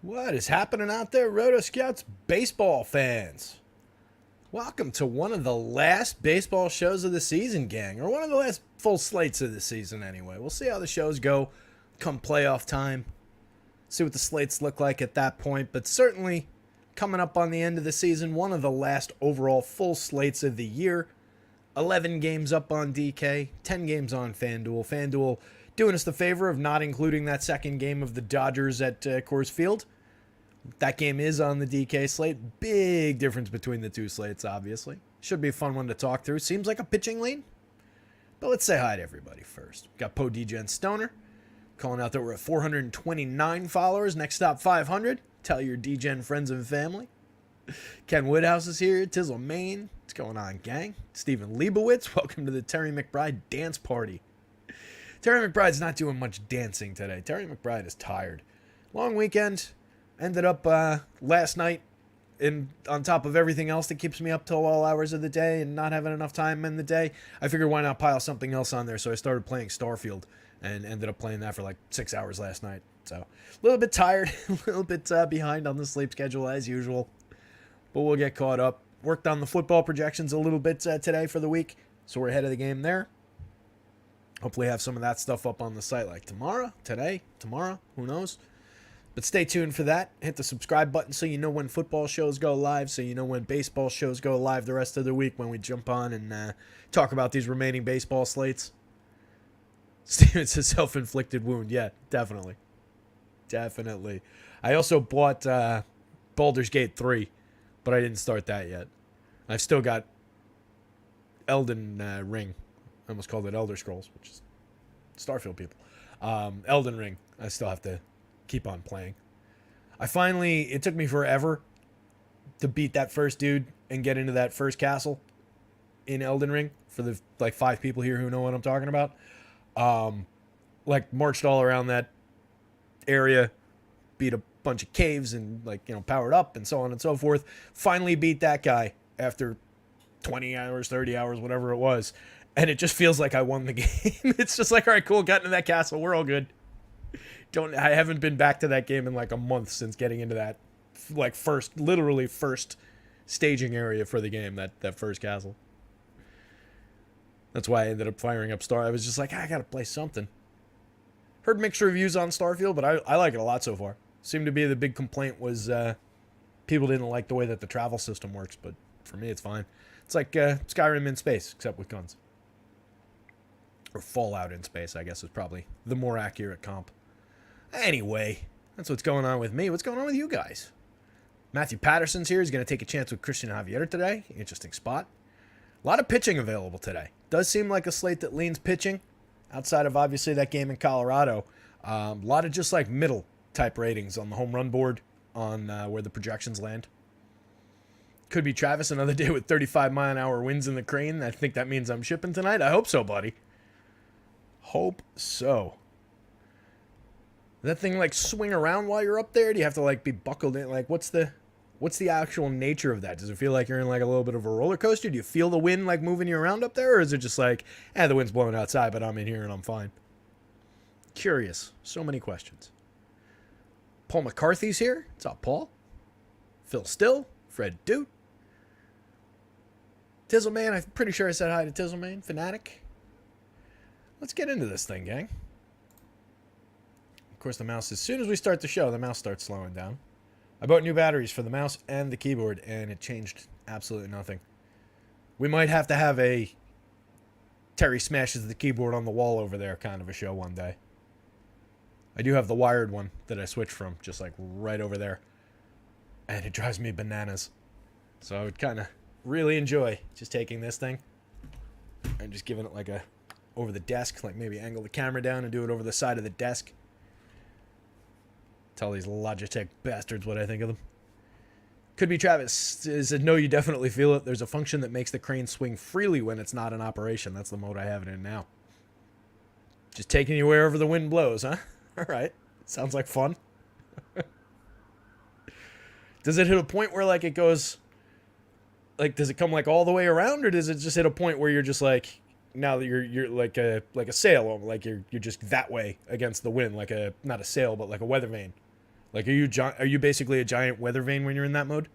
What is happening out there, rotoscouts baseball fans? Welcome to one of the last baseball shows of the season, gang, or one of the last full slates of the season anyway. We'll see how the shows go come playoff time, see what the slates look like at that point, but certainly coming up on the end of the season, one of the last overall full slates of the year. 11 games up on DK, 10 games on FanDuel. FanDuel doing us the favor of not including that second game of the Dodgers at Coors Field. That game is on the DK slate. Big difference between the two slates, obviously. Should be a fun one to talk through. Seems like a pitching lean. But let's say hi to everybody first. Got Poe DGen Stoner calling out that we're at 429 followers. Next stop 500. Tell your DGen friends and family. Ken Woodhouse is here. Tizzle Maine. What's going on, gang? Stephen Leibowitz. Welcome to the Terry McBride dance party. Terry McBride's not doing much dancing today. Terry McBride is tired. Long weekend. Ended up last night on top of everything else that keeps me up till all hours of the day and not having enough time in the day. I figured why not pile something else on there, so I started playing Starfield and ended up playing that for like 6 hours last night. So a little bit tired, a little bit behind on the sleep schedule as usual, but we'll get caught up. Worked on the football projections a little bit today for the week, so we're ahead of the game there. Hopefully have some of that stuff up on the site like tomorrow, who knows. But stay tuned for that. Hit the subscribe button so you know when football shows go live, so you know when baseball shows go live the rest of the week when we jump on and talk about these remaining baseball slates. It's a self-inflicted wound. Yeah, definitely. Definitely. I also bought Baldur's Gate 3, but I didn't start that yet. I've still got Elden Ring. I almost called it Elder Scrolls, which is Starfield people. Elden Ring. I still have to keep on playing. It took me forever to beat that first dude and get into that first castle in Elden Ring for the like 5 people here who know what I'm talking about. Marched all around that area, beat a bunch of caves and powered up and so on and so forth. Finally beat that guy after 20 hours, 30 hours, whatever it was. And it just feels like I won the game. It's just like, all right, cool, got into that castle. We're all good. I haven't been back to that game in like a month since getting into that literally first staging area for the game, that first castle. That's why I ended up firing up I was just like, I gotta play something. Heard mixed reviews on Starfield, but I like it a lot so far. Seemed to be the big complaint was people didn't like the way that the travel system works, but for me it's fine. It's like Skyrim in space, except with guns. Or Fallout in space, I guess is probably the more accurate comp. Anyway, that's what's going on with me. What's going on with you guys? Matthew Patterson's here. He's going to take a chance with Christian Javier today. Interesting spot. A lot of pitching available today. Does seem like a slate that leans pitching, outside of obviously that game in Colorado. A lot of just like middle type ratings on the home run board on where the projections land. Could be Travis another day with 35-mile-an-hour winds in the crane. I think that means I'm shipping tonight. I hope so, buddy. Hope so. Does that thing swing around while you're up there? Do you have to be buckled in? What's the actual nature of that? Does it feel like you're in a little bit of a roller coaster? Do you feel the wind moving you around up there? Or is it just the wind's blowing outside, but I'm in here and I'm fine? Curious. So many questions. Paul McCarthy's here. What's up, Paul? Phil Still. Fred Doot. Tizzleman. I'm pretty sure I said hi to Tizzleman. Fanatic. Let's get into this thing, gang. Of course, the mouse, as soon as we start the show, the mouse starts slowing down. I bought new batteries for the mouse and the keyboard, and it changed absolutely nothing. We might have to have a Terry smashes the keyboard on the wall over there kind of a show one day. I do have the wired one that I switched from, just right over there. And it drives me bananas. So I would kind of really enjoy just taking this thing and just giving it a over the desk, maybe angle the camera down and do it over the side of the desk. Tell these Logitech bastards what I think of them. Could be Travis said, no, you definitely feel it. There's a function that makes the crane swing freely when it's not in operation. That's the mode I have it in now. Just taking you wherever the wind blows, huh? All right. Sounds like fun. Does it hit a point where it goes, does it come all the way around, or does it just hit a point where you're just now that you're like a sail, you're just that way against the wind, not a sail, but a weather vane? Like, are you basically a giant weather vane when you're in that mode?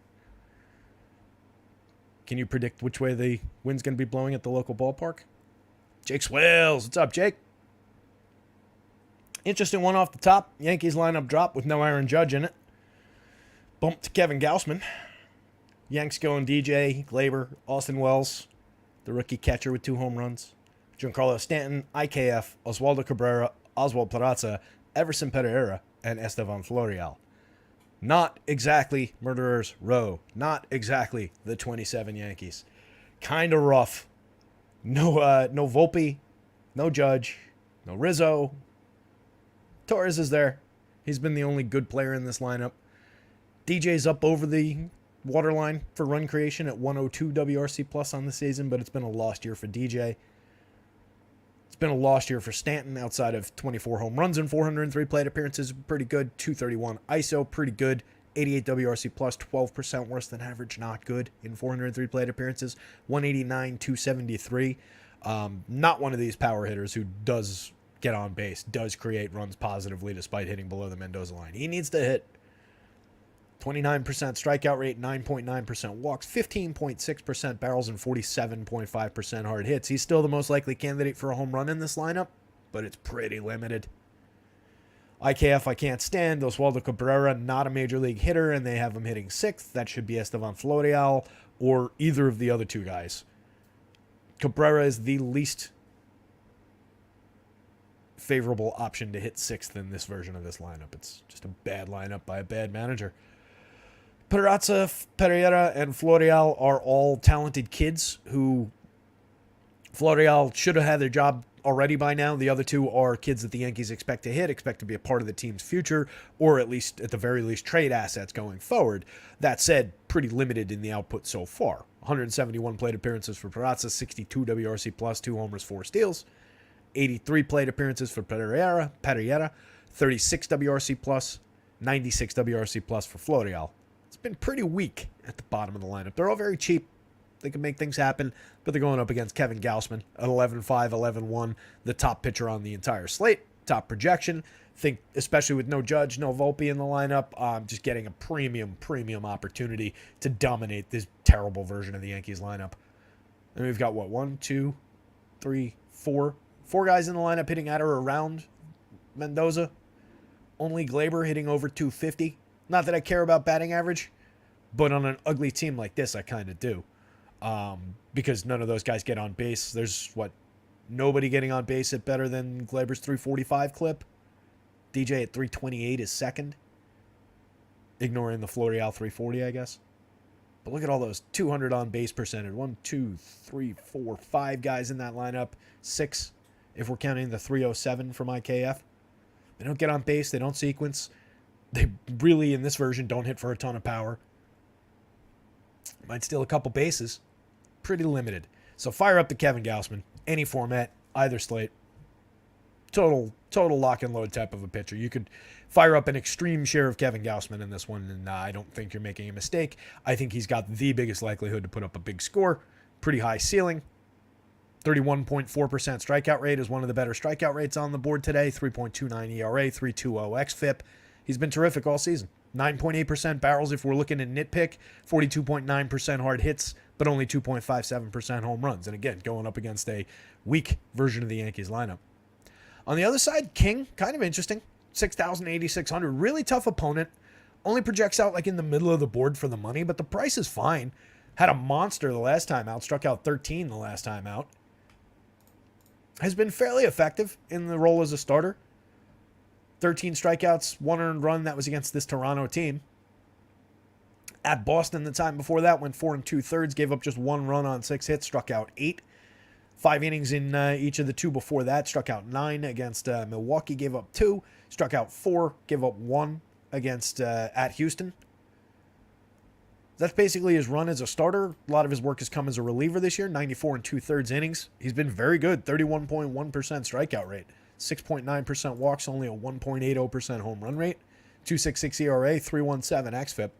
Can you predict which way the wind's going to be blowing at the local ballpark? Jake Swales. What's up, Jake? Interesting one off the top. Yankees lineup drop with no Aaron Judge in it. Bump to Kevin Gausman. Yanks going DJ, Glaber, Austin Wells, the rookie catcher with 2 home runs. Giancarlo Stanton, IKF, Oswaldo Cabrera, Oswald Peraza, Everson Pereira, and Estevan Florial. Not exactly Murderers Row. Not exactly the 27 Yankees. Kind of rough. No Volpe, no Judge, no Rizzo. Torres is there. He's been the only good player in this lineup. DJ's up over the waterline for run creation at 102 WRC plus on the season, but it's been a lost year for DJ. It's been a lost year for Stanton outside of 24 home runs and 403 plate appearances. Pretty good. 231 ISO. Pretty good. 88 WRC plus. 12% worse than average. Not good in 403 plate appearances. 189, 273. Not one of these power hitters who does get on base, does create runs positively despite hitting below the Mendoza line. He needs to hit. 29% strikeout rate, 9.9% walks, 15.6% barrels, and 47.5% hard hits. He's still the most likely candidate for a home run in this lineup, but it's pretty limited. IKF I can't stand. Oswaldo Cabrera, not a major league hitter, and they have him hitting 6th. That should be Estevan Florial or either of the other 2 guys. Cabrera is the least favorable option to hit 6th in this version of this lineup. It's just a bad lineup by a bad manager. Peraza, Pereira, and Florial are all talented kids who Florial should have had their job already by now. The other 2 are kids that the Yankees expect to hit, expect to be a part of the team's future, or at the very least, trade assets going forward. That said, pretty limited in the output so far. 171 plate appearances for Peraza, 62 WRC plus, 2 homers, 4 steals. 83 plate appearances for Pereira, 36 WRC plus, 96 WRC plus for Florial. It's been pretty weak at the bottom of the lineup. They're all very cheap. They can make things happen, but they're going up against Kevin Gausman at 11-5, 11-1, the top pitcher on the entire slate, top projection. Think, especially with no Judge, no Volpe in the lineup, just getting a premium opportunity to dominate this terrible version of the Yankees lineup. And we've got, 1, 2, 3, 4 guys in the lineup hitting at or around Mendoza. Only Glaber hitting over 250. Not that I care about batting average, but on an ugly team like this, I kind of do. Because none of those guys get on base. There's, nobody getting on base at better than Glaber's 345 clip. DJ at 328 is second. Ignoring the Florial 340, I guess. But look at all those 200 on base percentage. 1, 2, 3, 4, 5 guys in that lineup. 6, if we're counting the 307 from IKF. They don't get on base. They don't sequence. They really, in this version, don't hit for a ton of power. Might steal a couple bases. Pretty limited. So fire up the Kevin Gausman. Any format, either slate. Total lock and load type of a pitcher. You could fire up an extreme share of Kevin Gausman in this one, and I don't think you're making a mistake. I think he's got the biggest likelihood to put up a big score. Pretty high ceiling. 31.4% strikeout rate is one of the better strikeout rates on the board today. 3.29 ERA, 3.20 xFIP. He's been terrific all season. 9.8% barrels if we're looking at nitpick. 42.9% hard hits, but only 2.57% home runs. And again, going up against a weak version of the Yankees lineup. On the other side, King, kind of interesting. 6,000, 8,600. Really tough opponent. Only projects out like in the middle of the board for the money, but the price is fine. Had a monster the last time out. Struck out 13 the last time out. Has been fairly effective in the role as a starter. 13 strikeouts, 1 earned run. That was against this Toronto team. At Boston the time before that, went 4 2/3, gave up just 1 run on 6 hits, struck out 8. 5 innings in each of the 2 before that, struck out 9 against Milwaukee, gave up 2, struck out 4, gave up 1 against at Houston. That's basically his run as a starter. A lot of his work has come as a reliever this year, 94 2/3 innings. He's been very good, 31.1% strikeout rate. 6.9% walks, only a 1.80% home run rate. 2.66 ERA, 3.17 xFIP.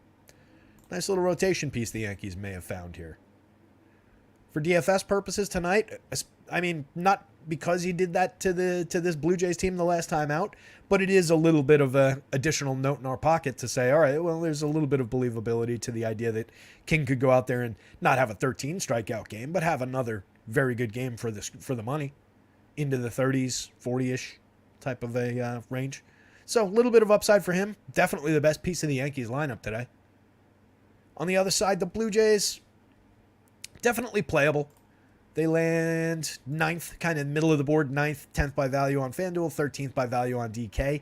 Nice little rotation piece the Yankees may have found here. for DFS purposes tonight. I mean, not because he did that to this Blue Jays team the last time out, but it is a little bit of a additional note in our pocket to say, all right, well, there's a little bit of believability to the idea that King could go out there and not have a 13 strikeout game, but have another very good game for the money into the 30s, 40-ish type of a range. So a little bit of upside for him. Definitely the best piece of the Yankees lineup today. On the other side, the Blue Jays, definitely playable. They land 9th, kind of middle of the board, 9th, 10th by value on FanDuel, 13th by value on DK.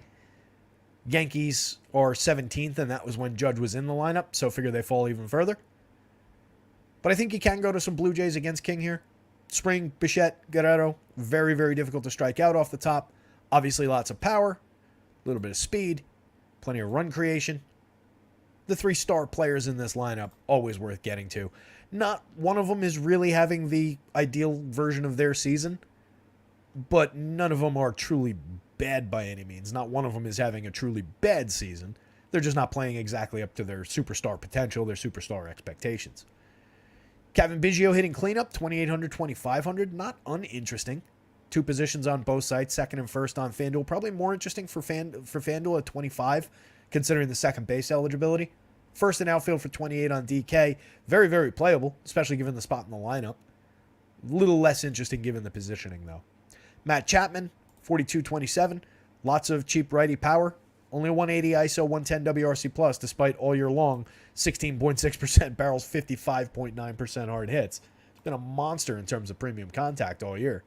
Yankees are 17th, and that was when Judge was in the lineup, so figure they fall even further. But I think you can go to some Blue Jays against King here. Spring, Bichette, Guerrero, very, very difficult to strike out off the top. Obviously lots of power, a little bit of speed, plenty of run creation. The 3 star players in this lineup, always worth getting to. Not one of them is really having the ideal version of their season, but none of them are truly bad by any means. Not one of them is having a truly bad season. They're just not playing exactly up to their superstar potential, their superstar expectations. Kevin Biggio hitting cleanup, 2,800, 2,500. Not uninteresting. 2 positions on both sides, second and first on FanDuel. Probably more interesting for FanDuel at 25, considering the second base eligibility. First and outfield for 28 on DK. Very, very playable, especially given the spot in the lineup. A little less interesting given the positioning, though. Matt Chapman, 42-27. Lots of cheap righty power. Only 180 ISO, 110 WRC+, plus, despite all year long, 16.6% barrels, 55.9% hard hits. It's been a monster in terms of premium contact all year.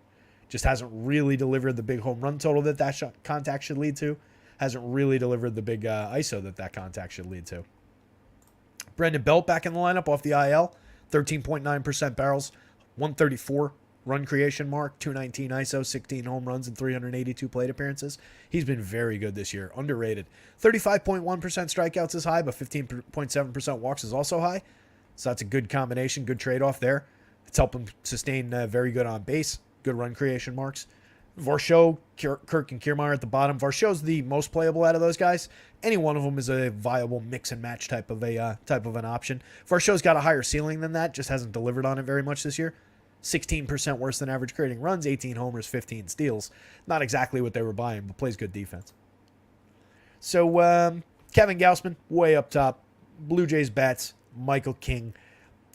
Just hasn't really delivered the big home run total that contact should lead to. Hasn't really delivered the big ISO that contact should lead to. Brandon Belt back in the lineup off the IL. 13.9% barrels, 134 run creation mark, 219 ISO, 16 home runs, and 382 plate appearances. He's been very good this year, underrated. 35.1% strikeouts is high, but 15.7% walks is also high. So that's a good combination, good trade-off there. It's helped him sustain very good on base, good run creation marks. Varsho, Kirk, and Kiermaier at the bottom. Varsho's the most playable out of those guys. Any one of them is a viable mix and match type of an option. Varsho's got a higher ceiling than that, just hasn't delivered on it very much this year. 16% worse than average creating runs, 18 homers, 15 steals. Not exactly what they were buying, but plays good defense. So Kevin Gausman, way up top. Blue Jays bats, Michael King.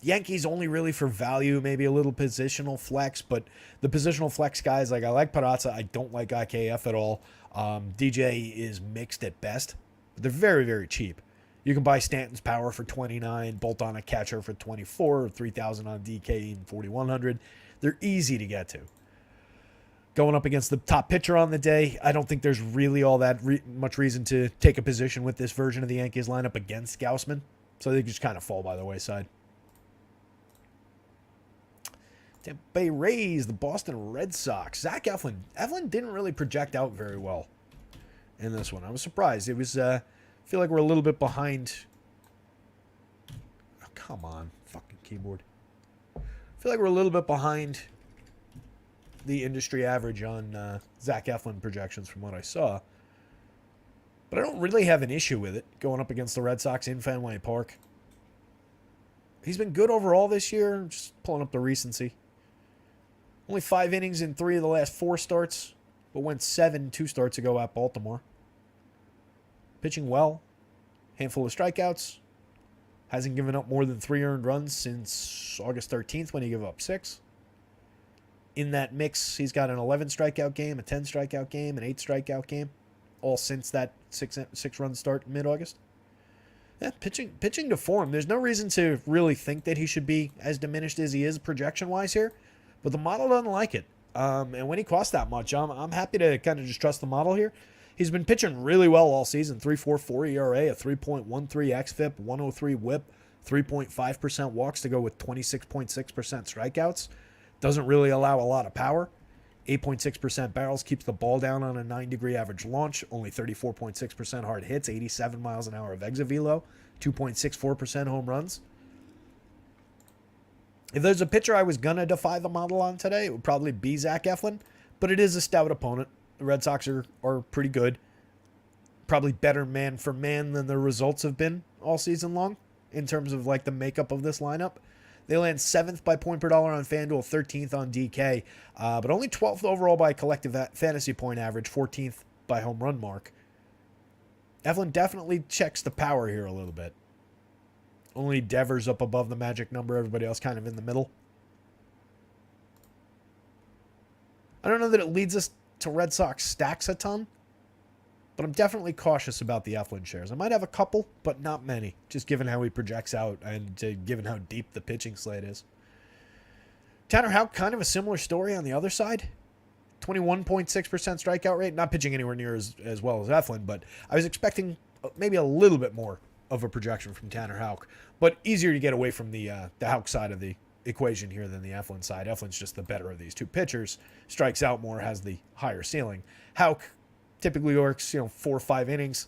Yankees only really for value, maybe a little positional flex, but the positional flex guys, like I like Peraza, I don't like IKF at all. DJ is mixed at best, but they're very, very cheap. You can buy Stanton's power for 29, bolt on a catcher for 24, or 3,000 on DK and 4,100. They're easy to get to. Going up against the top pitcher on the day, I don't think there's really all that much reason to take a position with this version of the Yankees lineup against Gausman, so they just kind of fall by the wayside. Tampa Bay Rays, the Boston Red Sox. Zach Eflin. Eflin didn't really project out very well in this one. I was surprised. It was, I feel like we're a little bit behind. Oh, come on, fucking keyboard. I feel like we're a little bit behind the industry average on Zach Eflin projections from what I saw. But I don't really have an issue with it going up against the Red Sox in Fenway Park. He's been good overall this year. Just pulling up the recency. Only 5 innings in 3 of the last 4 starts, but went 7 2 starts ago at Baltimore. Pitching well. Handful of strikeouts. Hasn't given up more than 3 earned runs since August 13th when he gave up 6. In that mix, he's got an 11 strikeout game, a 10 strikeout game, an 8 strikeout game, all since that 6-run start in mid-August. Yeah, pitching to form. There's no reason to really think that he should be as diminished as he is projection-wise here, but the model doesn't like it. And when he costs that much, I'm happy to kind of just trust the model here. He's been pitching really well all season. 3.44 ERA, a 3.13 xFIP, 103 WHIP, 3.5% walks to go with 26.6% strikeouts. Doesn't really allow a lot of power. 8.6% barrels, keeps the ball down on a 9-degree average launch. Only 34.6% hard hits, 87 miles an hour of exit velo, 2.64% home runs. If there's a pitcher I was going to defy the model on today, it would probably be Zach Eflin, but it is a stout opponent. The Red Sox are pretty good. Probably better man for man than their results have been all season long in terms of like the makeup of this lineup. They land 7th by point per dollar on FanDuel, 13th on DK, but only 12th overall by collective fantasy point average, 14th by home run mark. Eflin definitely checks the power here a little bit. Only Devers up above the magic number, everybody else kind of in the middle. I don't know that it leads us to Red Sox stacks a ton, but I'm definitely cautious about the Eflin shares. I might have a couple, but not many, just given how he projects out and given how deep the pitching slate is. Tanner Houck, kind of a similar story on the other side. 21.6% strikeout rate. Not pitching anywhere near as well as Eflin, but I was expecting maybe a little bit more of a projection from Tanner Houck, but easier to get away from the Houck side of the equation here than the Eflin side. Eflin's just the better of these two pitchers. Strikes out more, has the higher ceiling. Houck typically works, 4 or 5 innings.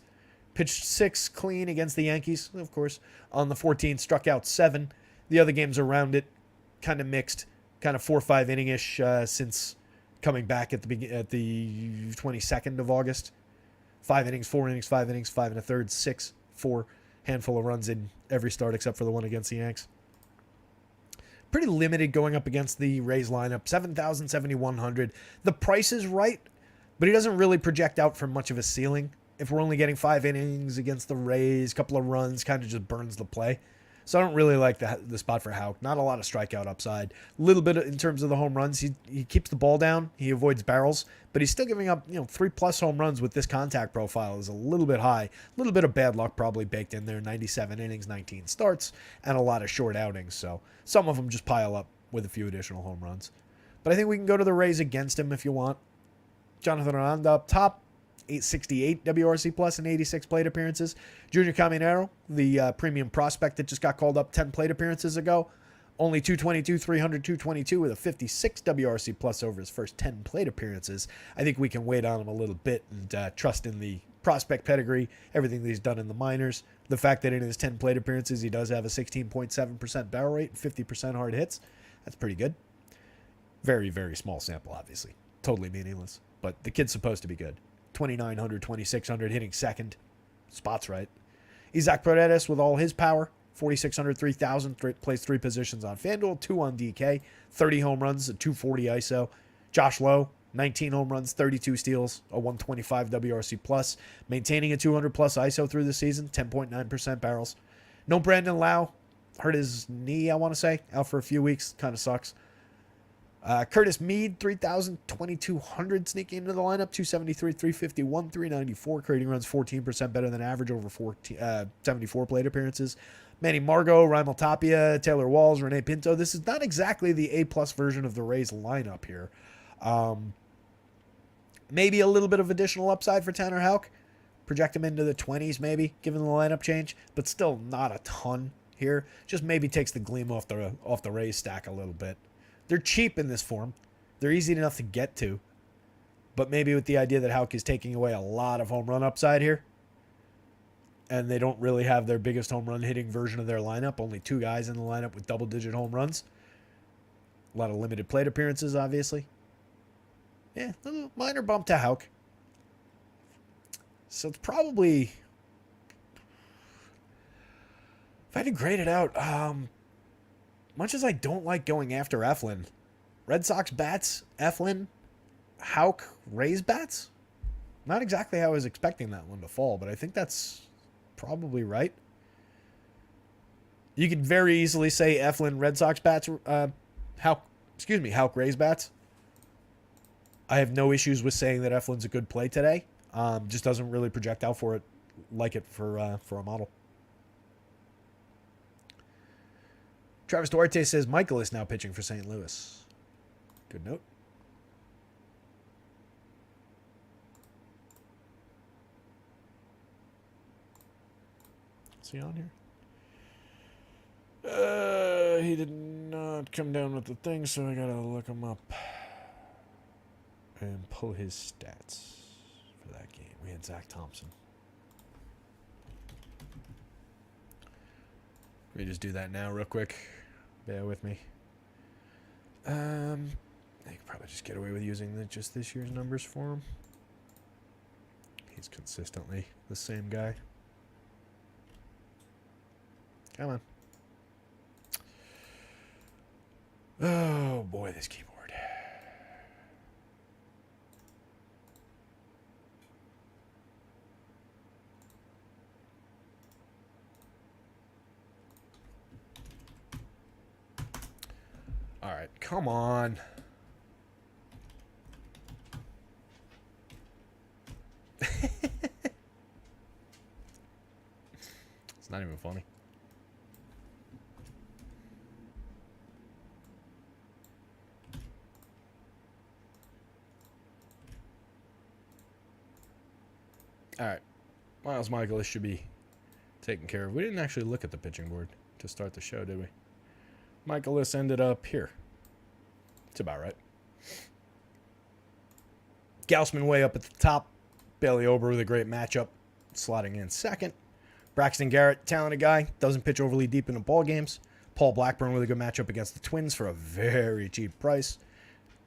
Pitched 6 clean against the Yankees, of course. On the 14th, struck out 7. The other games around it, kind of mixed, kind of 4 or 5 inning-ish since coming back at the 22nd of August. 5 innings, 4 innings, 5 innings, 5 1/3, 6, 4. Handful of runs in every start except for the one against the Yanks. Pretty limited going up against the Rays lineup. 7,000, 7,100. The price is right, but he doesn't really project out for much of a ceiling. If we're only getting 5 innings against the Rays, a couple of runs, kind of just burns the play. So I don't really like the spot for Houck. Not a lot of strikeout upside. A little bit in terms of the home runs. He keeps the ball down. He avoids barrels, but he's still giving up 3+ home runs with this contact profile is a little bit high. A little bit of bad luck probably baked in there. 97 innings, 19 starts, and a lot of short outings. So some of them just pile up with a few additional home runs. But I think we can go to the Rays against him if you want. Jonathan Aranda up top. 868 WRC plus and 86 plate appearances. Junior Caminero, the premium prospect that just got called up 10 plate appearances ago, only 222, 300, 222 with a 56 WRC plus over his first 10 plate appearances. I think we can wait on him a little bit and trust in the prospect pedigree, everything that he's done in the minors. The fact that in his 10 plate appearances he does have a 16.7% barrel rate and 50% hard hits, that's pretty good. Very, very small sample, obviously. Totally meaningless. But the kid's supposed to be good. 2,900, 2,600, hitting second. Spots right. Isaac Paredes with all his power. 4,600, 3,000, plays 3 positions on FanDuel, 2 on DK. 30 home runs, a 240 ISO. Josh Lowe, 19 home runs, 32 steals, a 125 WRC plus. Maintaining a 200 plus ISO through the season, 10.9% barrels. No Brandon Lau. Hurt his knee, I want to say. Out for a few weeks. Kind of sucks. Curtis Mead, 3,000, 2,200 sneaking into the lineup, 273, 351, 394, creating runs 14% better than average over 74 plate appearances. Manny Margot, Raimel Tapia, Taylor Walls, Rene Pinto. This is not exactly the A-plus version of the Rays lineup here. Maybe a little bit of additional upside for Tanner Houck. Project him into the 20s maybe, given the lineup change, but still not a ton here. Just maybe takes the gleam off the Rays stack a little bit. They're cheap in this form. They're easy enough to get to. But maybe with the idea that Houck is taking away a lot of home run upside here, and they don't really have their biggest home run hitting version of their lineup, only 2 guys in the lineup with double-digit home runs. A lot of limited plate appearances, obviously. Yeah, a little minor bump to Houck. So it's probably... If I had to grade it out... much as I don't like going after Eflin, Red Sox bats, Eflin, Houck, Rays bats? Not exactly how I was expecting that one to fall, but I think that's probably right. You could very easily say Eflin, Red Sox bats, Houck, Rays bats. I have no issues with saying that Eflin's a good play today. Just doesn't really project out for it like it for a model. Travis Duarte says Michael is now pitching for St. Louis. Good note. Is he on here? He did not come down with the thing, so I gotta look him up and pull his stats for that game. We had Zach Thompson. Let me just do that now real quick. Bear with me. I could probably just get away with using just this year's numbers for him. He's consistently the same guy. Come on. Oh, boy, this keyboard. All right, come on. It's not even funny. All right, Miles Michaelis should be taken care of. We didn't actually look at the pitching board to start the show, did we? Michaelis ended up here. It's about right. Gausman way up at the top. Bailey Ober with a great matchup, slotting in second. Braxton Garrett, talented guy, doesn't pitch overly deep into ball games. Paul Blackburn with a good matchup against the Twins for a very cheap price.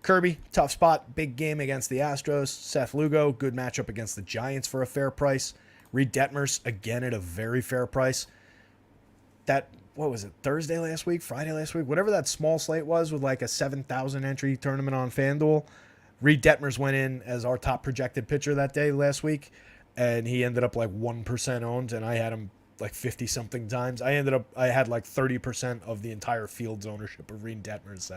Kirby, tough spot, big game against the Astros. Seth Lugo, good matchup against the Giants for a fair price. Reed Detmers, again at a very fair price. That, what was it, Thursday last week, Friday last week? Whatever that small slate was with like a 7,000 entry tournament on FanDuel. Reed Detmers went in as our top projected pitcher that day last week, and he ended up like 1% owned, and I had him like 50-something times. I had like 30% of the entire field's ownership of Reed Detmers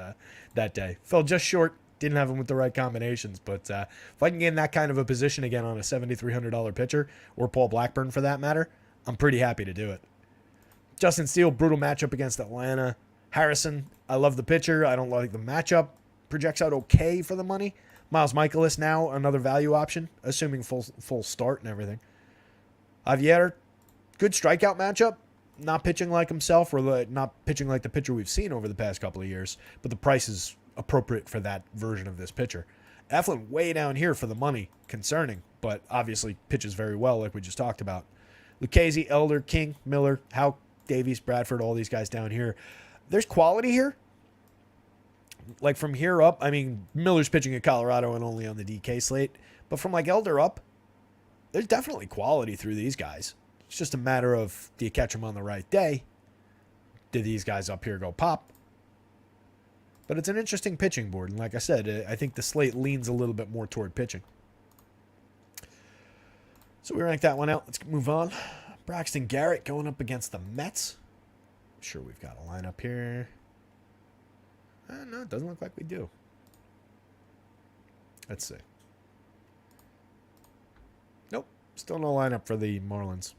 that day. Fell just short, didn't have him with the right combinations, but if I can get in that kind of a position again on a $7,300 pitcher, or Paul Blackburn for that matter, I'm pretty happy to do it. Justin Steele, brutal matchup against Atlanta. Harrison, I love the pitcher. I don't like the matchup. Projects out okay for the money. Miles Michaelis now, another value option, assuming full start and everything. Javier, good strikeout matchup. Not pitching like himself, or not pitching like the pitcher we've seen over the past couple of years, but the price is appropriate for that version of this pitcher. Eflin way down here for the money. Concerning, but obviously pitches very well like we just talked about. Lucchesi, Elder, King, Miller, Houck, Davies, Bradford, all these guys down here. There's quality here. Like from here up, I mean, Miller's pitching in Colorado and only on the DK slate. But from like Elder up, there's definitely quality through these guys. It's just a matter of, do you catch them on the right day? Did these guys up here go pop? But it's an interesting pitching board. And like I said, I think the slate leans a little bit more toward pitching. So we ranked that one out. Let's move on. Braxton Garrett going up against the Mets. I'm sure we've got a lineup here. No, it doesn't look like we do. Let's see. Nope. Still no lineup for the Marlins.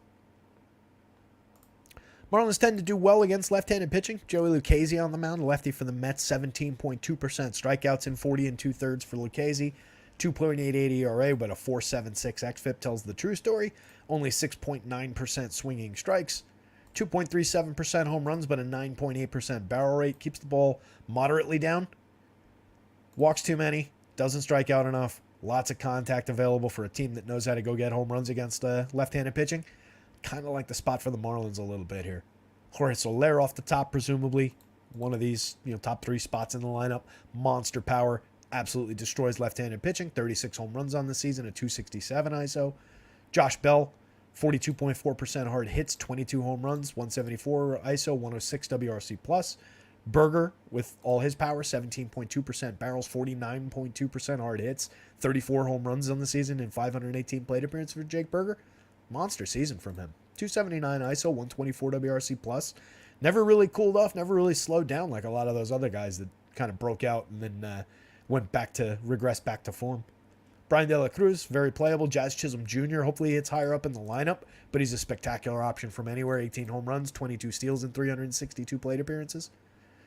Marlins tend to do well against left-handed pitching. Joey Lucchesi on the mound, lefty for the Mets, 17.2% strikeouts in 40 2/3 for Lucchesi. 2.88 ERA, but a 4.76 xFIP tells the true story. Only 6.9% swinging strikes. 2.37% home runs, but a 9.8% barrel rate. Keeps the ball moderately down. Walks too many. Doesn't strike out enough. Lots of contact available for a team that knows how to go get home runs against left-handed pitching. Kind of like the spot for the Marlins a little bit here. Jorge Soler off the top, presumably. One of these, top 3 spots in the lineup. Monster power. Absolutely destroys left-handed pitching. 36 home runs on the season, a 267 ISO. Josh Bell, 42.4% hard hits, 22 home runs, 174 ISO, 106 WRC+. Berger, with all his power, 17.2% barrels, 49.2% hard hits, 34 home runs on the season, and 518 plate appearances for Jake Berger. Monster season from him. 279 ISO, 124 WRC+. Never really cooled off, never really slowed down like a lot of those other guys that kind of broke out and then regressed back to form. Brian De La Cruz, very playable. Jazz Chisholm Jr., hopefully hits higher up in the lineup, but he's a spectacular option from anywhere. 18 home runs, 22 steals, and 362 plate appearances.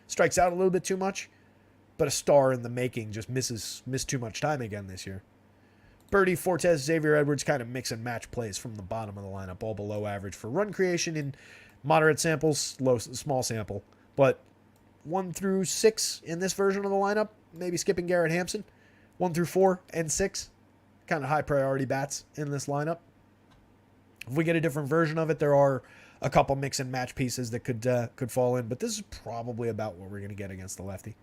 Strikes out a little bit too much, but a star in the making, just missed too much time again this year. Birdie, Fortes, Xavier Edwards kind of mix and match plays from the bottom of the lineup, all below average for run creation in moderate samples, small sample. But 1 through 6 in this version of the lineup, maybe skipping Garrett Hampson. 1 through 4 and 6, kind of high priority bats in this lineup. If we get a different version of it, there are a couple mix and match pieces that could fall in, but this is probably about what we're going to get against the lefty.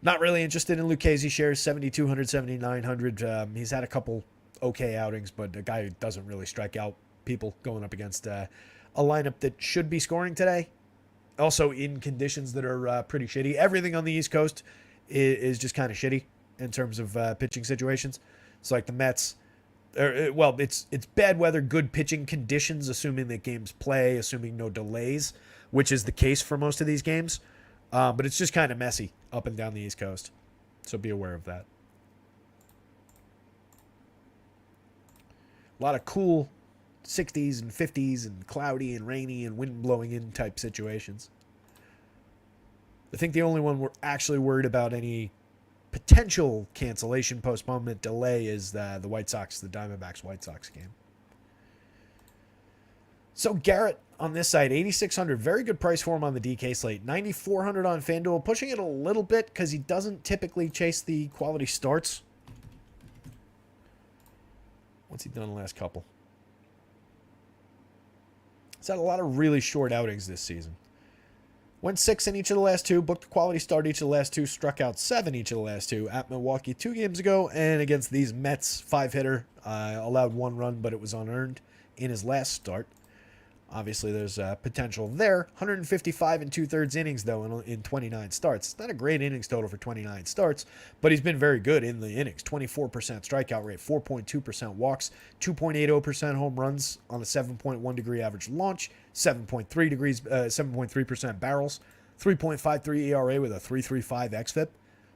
Not really interested in Lucchesi shares, 7,200, 7,900. He's had a couple okay outings, but a guy who doesn't really strike out people going up against a lineup that should be scoring today. Also in conditions that are pretty shitty. Everything on the East Coast is just kind of shitty in terms of pitching situations. It's like the Mets. It's bad weather, good pitching conditions, assuming that games play, assuming no delays, which is the case for most of these games. But it's just kind of messy up and down the East Coast. So be aware of that. A lot of cool 60s and 50s and cloudy and rainy and wind blowing in type situations. I think the only one we're actually worried about any potential cancellation, postponement, delay is the White Sox, the Diamondbacks White Sox game. So Garrett on this side, 8,600, very good price for him on the DK slate. 9,400 on FanDuel, pushing it a little bit because he doesn't typically chase the quality starts. What's he done in the last couple? He's had a lot of really short outings this season. Went 6 in each of the last 2, booked a quality start each of the last 2, struck out 7 each of the last 2 at Milwaukee 2 games ago, and against these Mets 5-hitter, allowed 1 run, but it was unearned in his last start. Obviously, there's potential there. 155 and 2/3 innings, though, in 29 starts. It's not a great innings total for 29 starts, but he's been very good in the innings. 24% strikeout rate, 4.2% walks, 2.80% home runs on a 7.1 degree average launch, 7.3% barrels, 3.53 ERA with a 3.35 xFIP.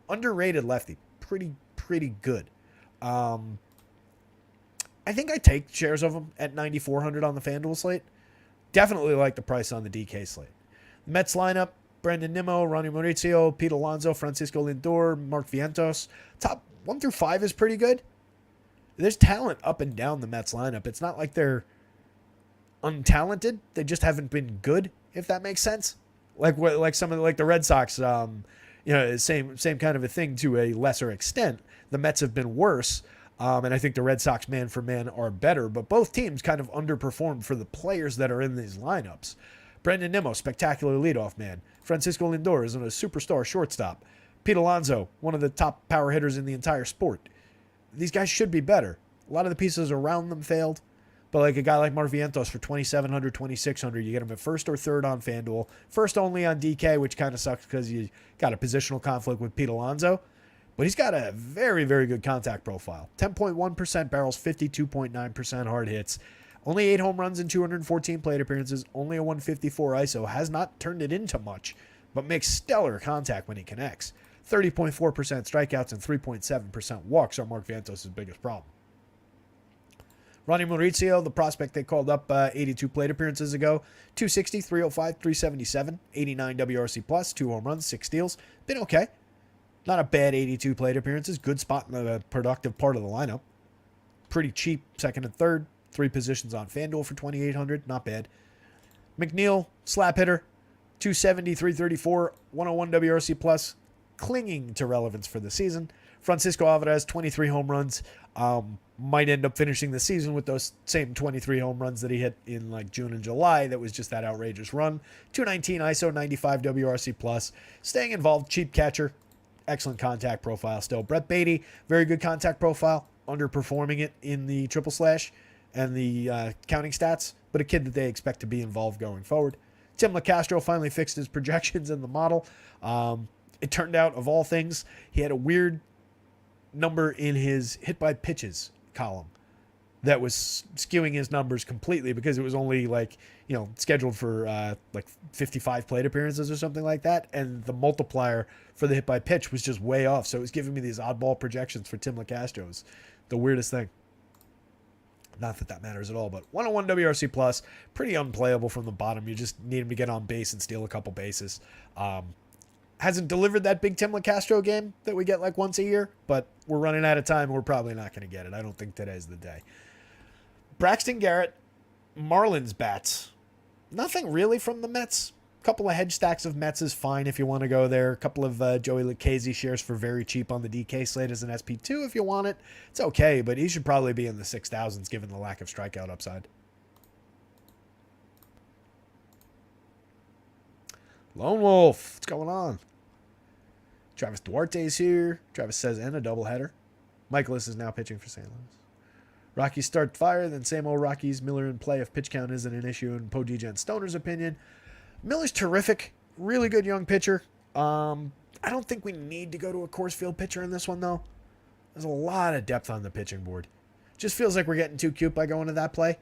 Underrated lefty. Pretty good. I think I take shares of him at 9,400 on the FanDuel slate. Definitely like the price on the DK slate. Mets lineup, Brandon Nimmo, Ronnie Mauricio, Pete Alonso, Francisco Lindor, Mark Vientos. Top 1 through 5 is pretty good. There's talent up and down the Mets lineup. It's not like they're untalented. They just haven't been good, if that makes sense. Like some of the Red Sox, same kind of a thing to a lesser extent. The Mets have been worse. And I think the Red Sox man for man are better, but both teams kind of underperformed for the players that are in these lineups. Brandon Nimmo, spectacular leadoff man. Francisco Lindor is a superstar shortstop. Pete Alonso, one of the top power hitters in the entire sport. These guys should be better. A lot of the pieces around them failed, but like a guy like Mark Vientos for 2,700, 2,600, you get him at first or third on FanDuel. First only on DK, which kind of sucks because you got a positional conflict with Pete Alonso. But he's got a very, very good contact profile. 10.1% barrels, 52.9% hard hits. Only 8 home runs and 214 plate appearances. Only a 154 ISO. Has not turned it into much, but makes stellar contact when he connects. 30.4% strikeouts and 3.7% walks are Mark Vientos' biggest problem. Ronnie Mauricio, the prospect they called up 82 plate appearances ago. 260, 305, 377, 89 WRC+, plus, 2 home runs, 6 steals. Been okay. Not a bad 82 plate appearances. Good spot in the productive part of the lineup. Pretty cheap, second and third. 3 positions on FanDuel for 2,800. Not bad. McNeil, slap hitter. 270, 334, 101 WRC+, plus, clinging to relevance for the season. Francisco Alvarez, 23 home runs. Might end up finishing the season with those same 23 home runs that he hit in like June and July. That was just that outrageous run. 219 ISO, 95 WRC+. plus. Staying involved, cheap catcher. Excellent contact profile still. Brett Beatty, very good contact profile, underperforming it in the triple slash and the counting stats, but a kid that they expect to be involved going forward. Tim LaCastro finally fixed his projections in the model. It turned out, of all things, he had a weird number in his hit by pitches column that was skewing his numbers completely because it was only scheduled for 55 plate appearances or something like that. And the multiplier for the hit by pitch was just way off. So it was giving me these oddball projections for Tim LaCastro's. The weirdest thing. Not that that matters at all, but 101 WRC+, plus, pretty unplayable from the bottom. You just need him to get on base and steal a couple bases. Hasn't delivered that big Tim LaCastro game that we get like once a year, but we're running out of time and we're probably not going to get it. I don't think today's the day. Braxton Garrett, Marlins bats. Nothing really from the Mets. A couple of hedge stacks of Mets is fine if you want to go there. A couple of Joey Lucchesi shares for very cheap on the DK slate as an SP2 if you want it. It's okay, but he should probably be in the 6,000s given the lack of strikeout upside. Lone Wolf, what's going on? Travis Duarte's here. Travis says, and a doubleheader. Michaelis is now pitching for St. Louis. Rockies start fire, then same old Rockies. Miller in play if pitch count isn't an issue in Podija and Stoner's opinion. Miller's terrific. Really good young pitcher. I don't think we need to go to a Coors Field pitcher in this one, though. There's a lot of depth on the pitching board. Just feels like we're getting too cute by going to that play.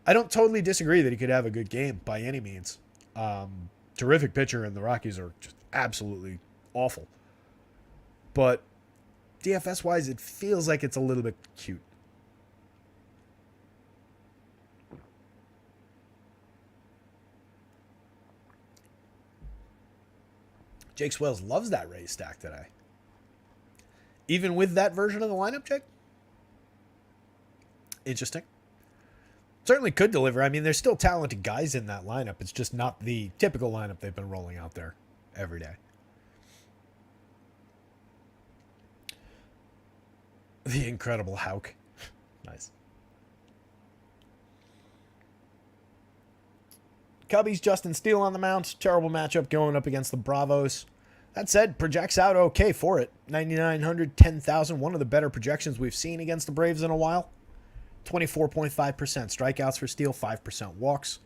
I don't totally disagree that he could have a good game by any means. Terrific pitcher, and the Rockies are just absolutely awful. But DFS-wise, it feels like it's a little bit cute. Jake Swales loves that Rays stack today. Even with that version of the lineup, Jake? Interesting. Certainly could deliver. I mean, there's still talented guys in that lineup. It's just not the typical lineup they've been rolling out there every day. The incredible Houck. Nice. Cubbies, Justin Steele on the mound. Terrible matchup going up against the Bravos. That said, projects out okay for it. 9,900, 10,000. One of the better projections we've seen against the Braves in a while. 24.5% strikeouts for Steele, 5% walks.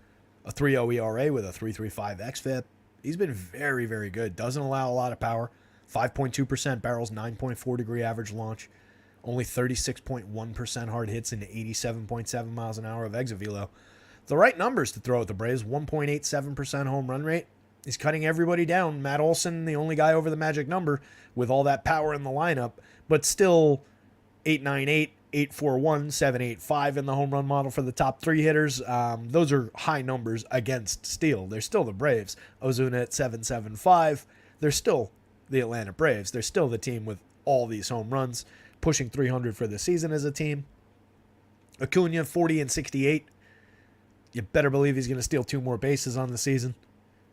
A 3.0 ERA with a 3.35 xFIP. He's been very, very good. Doesn't allow a lot of power. 5.2% barrels, 9.4 degree average launch. Only 36.1% hard hits and 87.7 miles an hour of exit velo. The right numbers to throw at the Braves. 1.87% home run rate. He's cutting everybody down. Matt Olson, the only guy over the magic number with all that power in the lineup, but still 898, 841, 785 in the home run model for the top three hitters. Those are high numbers against Steele. They're still the Braves. Ozuna at 775. They're still the Atlanta Braves. They're still the team with all these home runs, pushing 300 for the season as a team. Acuna, 40 and 68. You better believe he's going to steal 2 more bases on the season.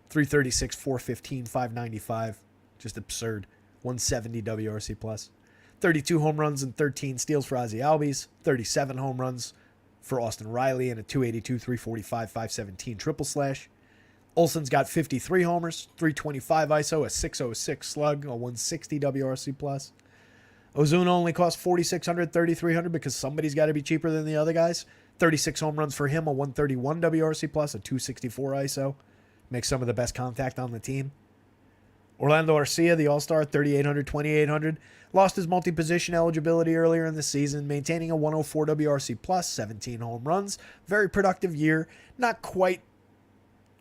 336, 415, 595. Just absurd. 170 WRC plus. 32 home runs and 13 steals for Ozzie Albies. 37 home runs for Austin Riley and a 282, 345, 517 triple slash. Olson's got 53 homers, 325 ISO, a 606 slug, a 160 WRC plus. Ozuna only cost 4,600, 3,300 because somebody's got to be cheaper than the other guys. 36 home runs for him, a 131 WRC plus, a 264 ISO. Makes some of the best contact on the team. Orlando Arcia, the All-Star, 3,800, 2,800. Lost his multi-position eligibility earlier in the season, maintaining a 104 WRC plus, 17 home runs. Very productive year. Not quite,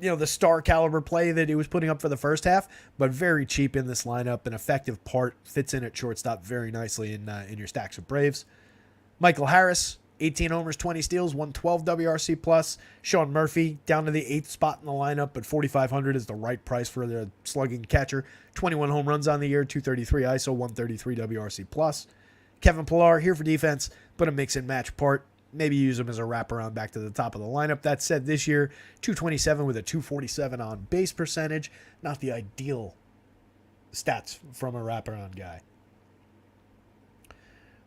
the star caliber play that he was putting up for the first half, but very cheap in this lineup. An effective part, fits in at shortstop very nicely in your stacks of Braves. Michael Harris, 18 homers, 20 steals, 112 WRC plus. Sean Murphy down to the 8th spot in the lineup, but 4,500 is the right price for the slugging catcher. 21 home runs on the year, 233 ISO, 133 WRC plus. Kevin Pillar here for defense, but a mix and match part. Maybe use him as a wraparound back to the top of the lineup. That said, this year, 227 with a 247 on base percentage. Not the ideal stats from a wraparound guy.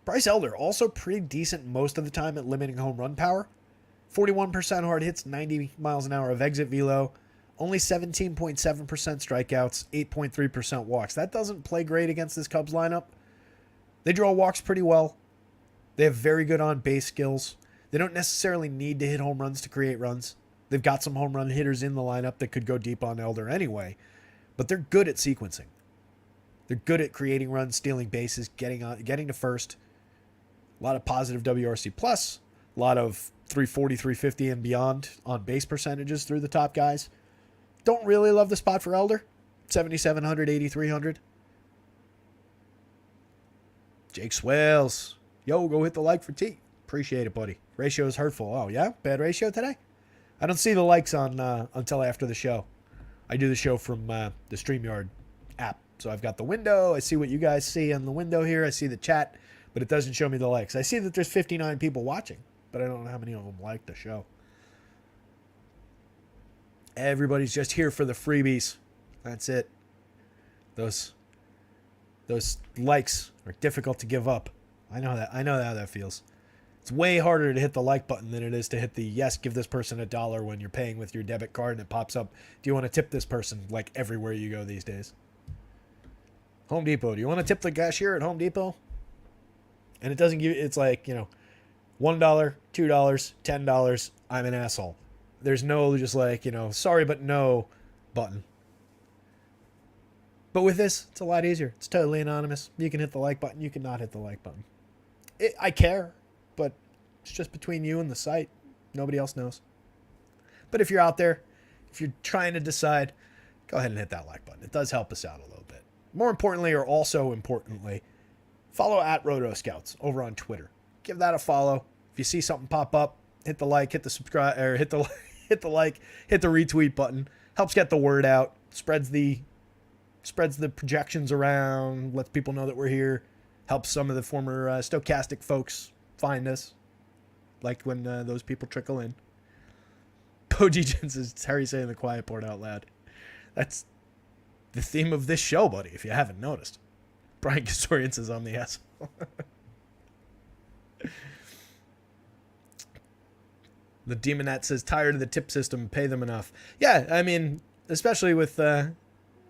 Bryce Elder, also pretty decent most of the time at limiting home run power. 41% hard hits, 90 miles an hour of exit velo. Only 17.7% strikeouts, 8.3% walks. That doesn't play great against this Cubs lineup. They draw walks pretty well. They have very good on-base skills. They don't necessarily need to hit home runs to create runs. They've got some home run hitters in the lineup that could go deep on Elder anyway. But they're good at sequencing. They're good at creating runs, stealing bases, getting to first. A lot of positive WRC plus, a lot of 340, 350 and beyond on base percentages through the top guys. Don't really love the spot for Elder. 7,700, 8,300. Jake Swales. Yo, go hit the like for T. Appreciate it, buddy. Ratio is hurtful. Oh, yeah? Bad ratio today? I don't see the likes on until after the show. I do the show from the StreamYard app. So I've got the window. I see what you guys see on the window here. I see the chat, but it doesn't show me the likes. I see that there's 59 people watching, but I don't know how many of them like the show. Everybody's just here for the freebies. That's it. Those likes are difficult to give up. I know how that feels. It's way harder to hit the like button than it is to hit the yes, give this person $1 when you're paying with your debit card and it pops up. Do you want to tip this person like everywhere you go these days? Home Depot. Do you want to tip the cashier at Home Depot? And it doesn't give, it's like, $1, $2, $10, I'm an asshole. There's no just like, sorry, but no, button. But with this, it's a lot easier. It's totally anonymous. You can hit the like button. You can not hit the like button. I care, but it's just between you and the site. Nobody else knows. But if you're out there, if you're trying to decide, go ahead and hit that like button. It does help us out a little bit. More importantly, or also importantly, follow at rotoscouts over on Twitter. Give that a follow. If you see something pop up, hit the like, hit the subscribe, or hit the like, hit the retweet button. Helps get the word out. Spreads the projections around. Lets people know that we're here. Helps some of the former stochastic folks find us. Like when those people trickle in. Pojijin says, Terry saying the quiet part out loud. That's the theme of this show, buddy, if you haven't noticed. Brian Castorian says I'm the asshole. The Demonette says, tired of the tip system, pay them enough. Yeah, I mean, especially with the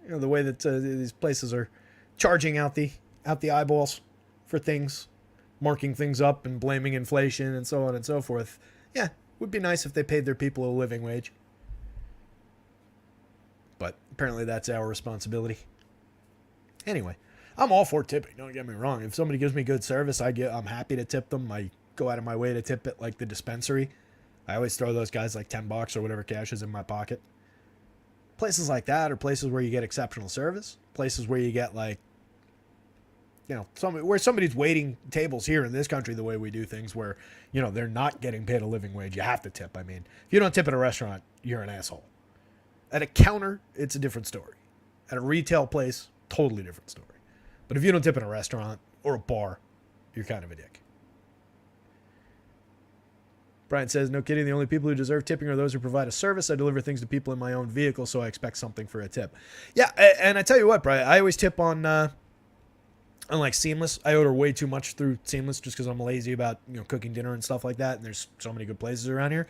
way that these places are charging out the eyeballs for things, marking things up and blaming inflation and so on and so forth. Yeah, would be nice if they paid their people a living wage. But apparently that's our responsibility. Anyway, I'm all for tipping. Don't get me wrong. If somebody gives me good service, I'm happy to tip them. I go out of my way to tip it, like the dispensary. I always throw those guys like $10 or whatever cash is in my pocket. Places like that are places where you get exceptional service. Places where you get like, where somebody's waiting tables here in this country the way we do things, where, they're not getting paid a living wage. You have to tip. I mean, if you don't tip at a restaurant, you're an asshole. At a counter, it's a different story. At a retail place, totally different story. But if you don't tip in a restaurant or a bar, you're kind of a dick. Brian says, no kidding, the only people who deserve tipping are those who provide a service. I deliver things to people in my own vehicle, so I expect something for a tip. Yeah, and I tell you what, Brian, I always tip on like Seamless. I order way too much through Seamless just because I'm lazy about cooking dinner and stuff like that, and there's so many good places around here.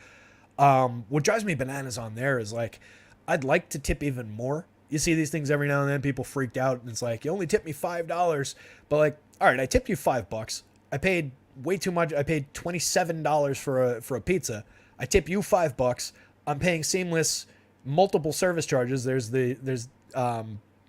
What drives me bananas on there is like, I'd like to tip even more. You see these things every now and then, people freaked out, and it's like, you only tipped me $5. But like, all right, I tipped you $5. I paid way too much. I paid $27 for a pizza. I tip you $5. I'm paying Seamless multiple service charges. There's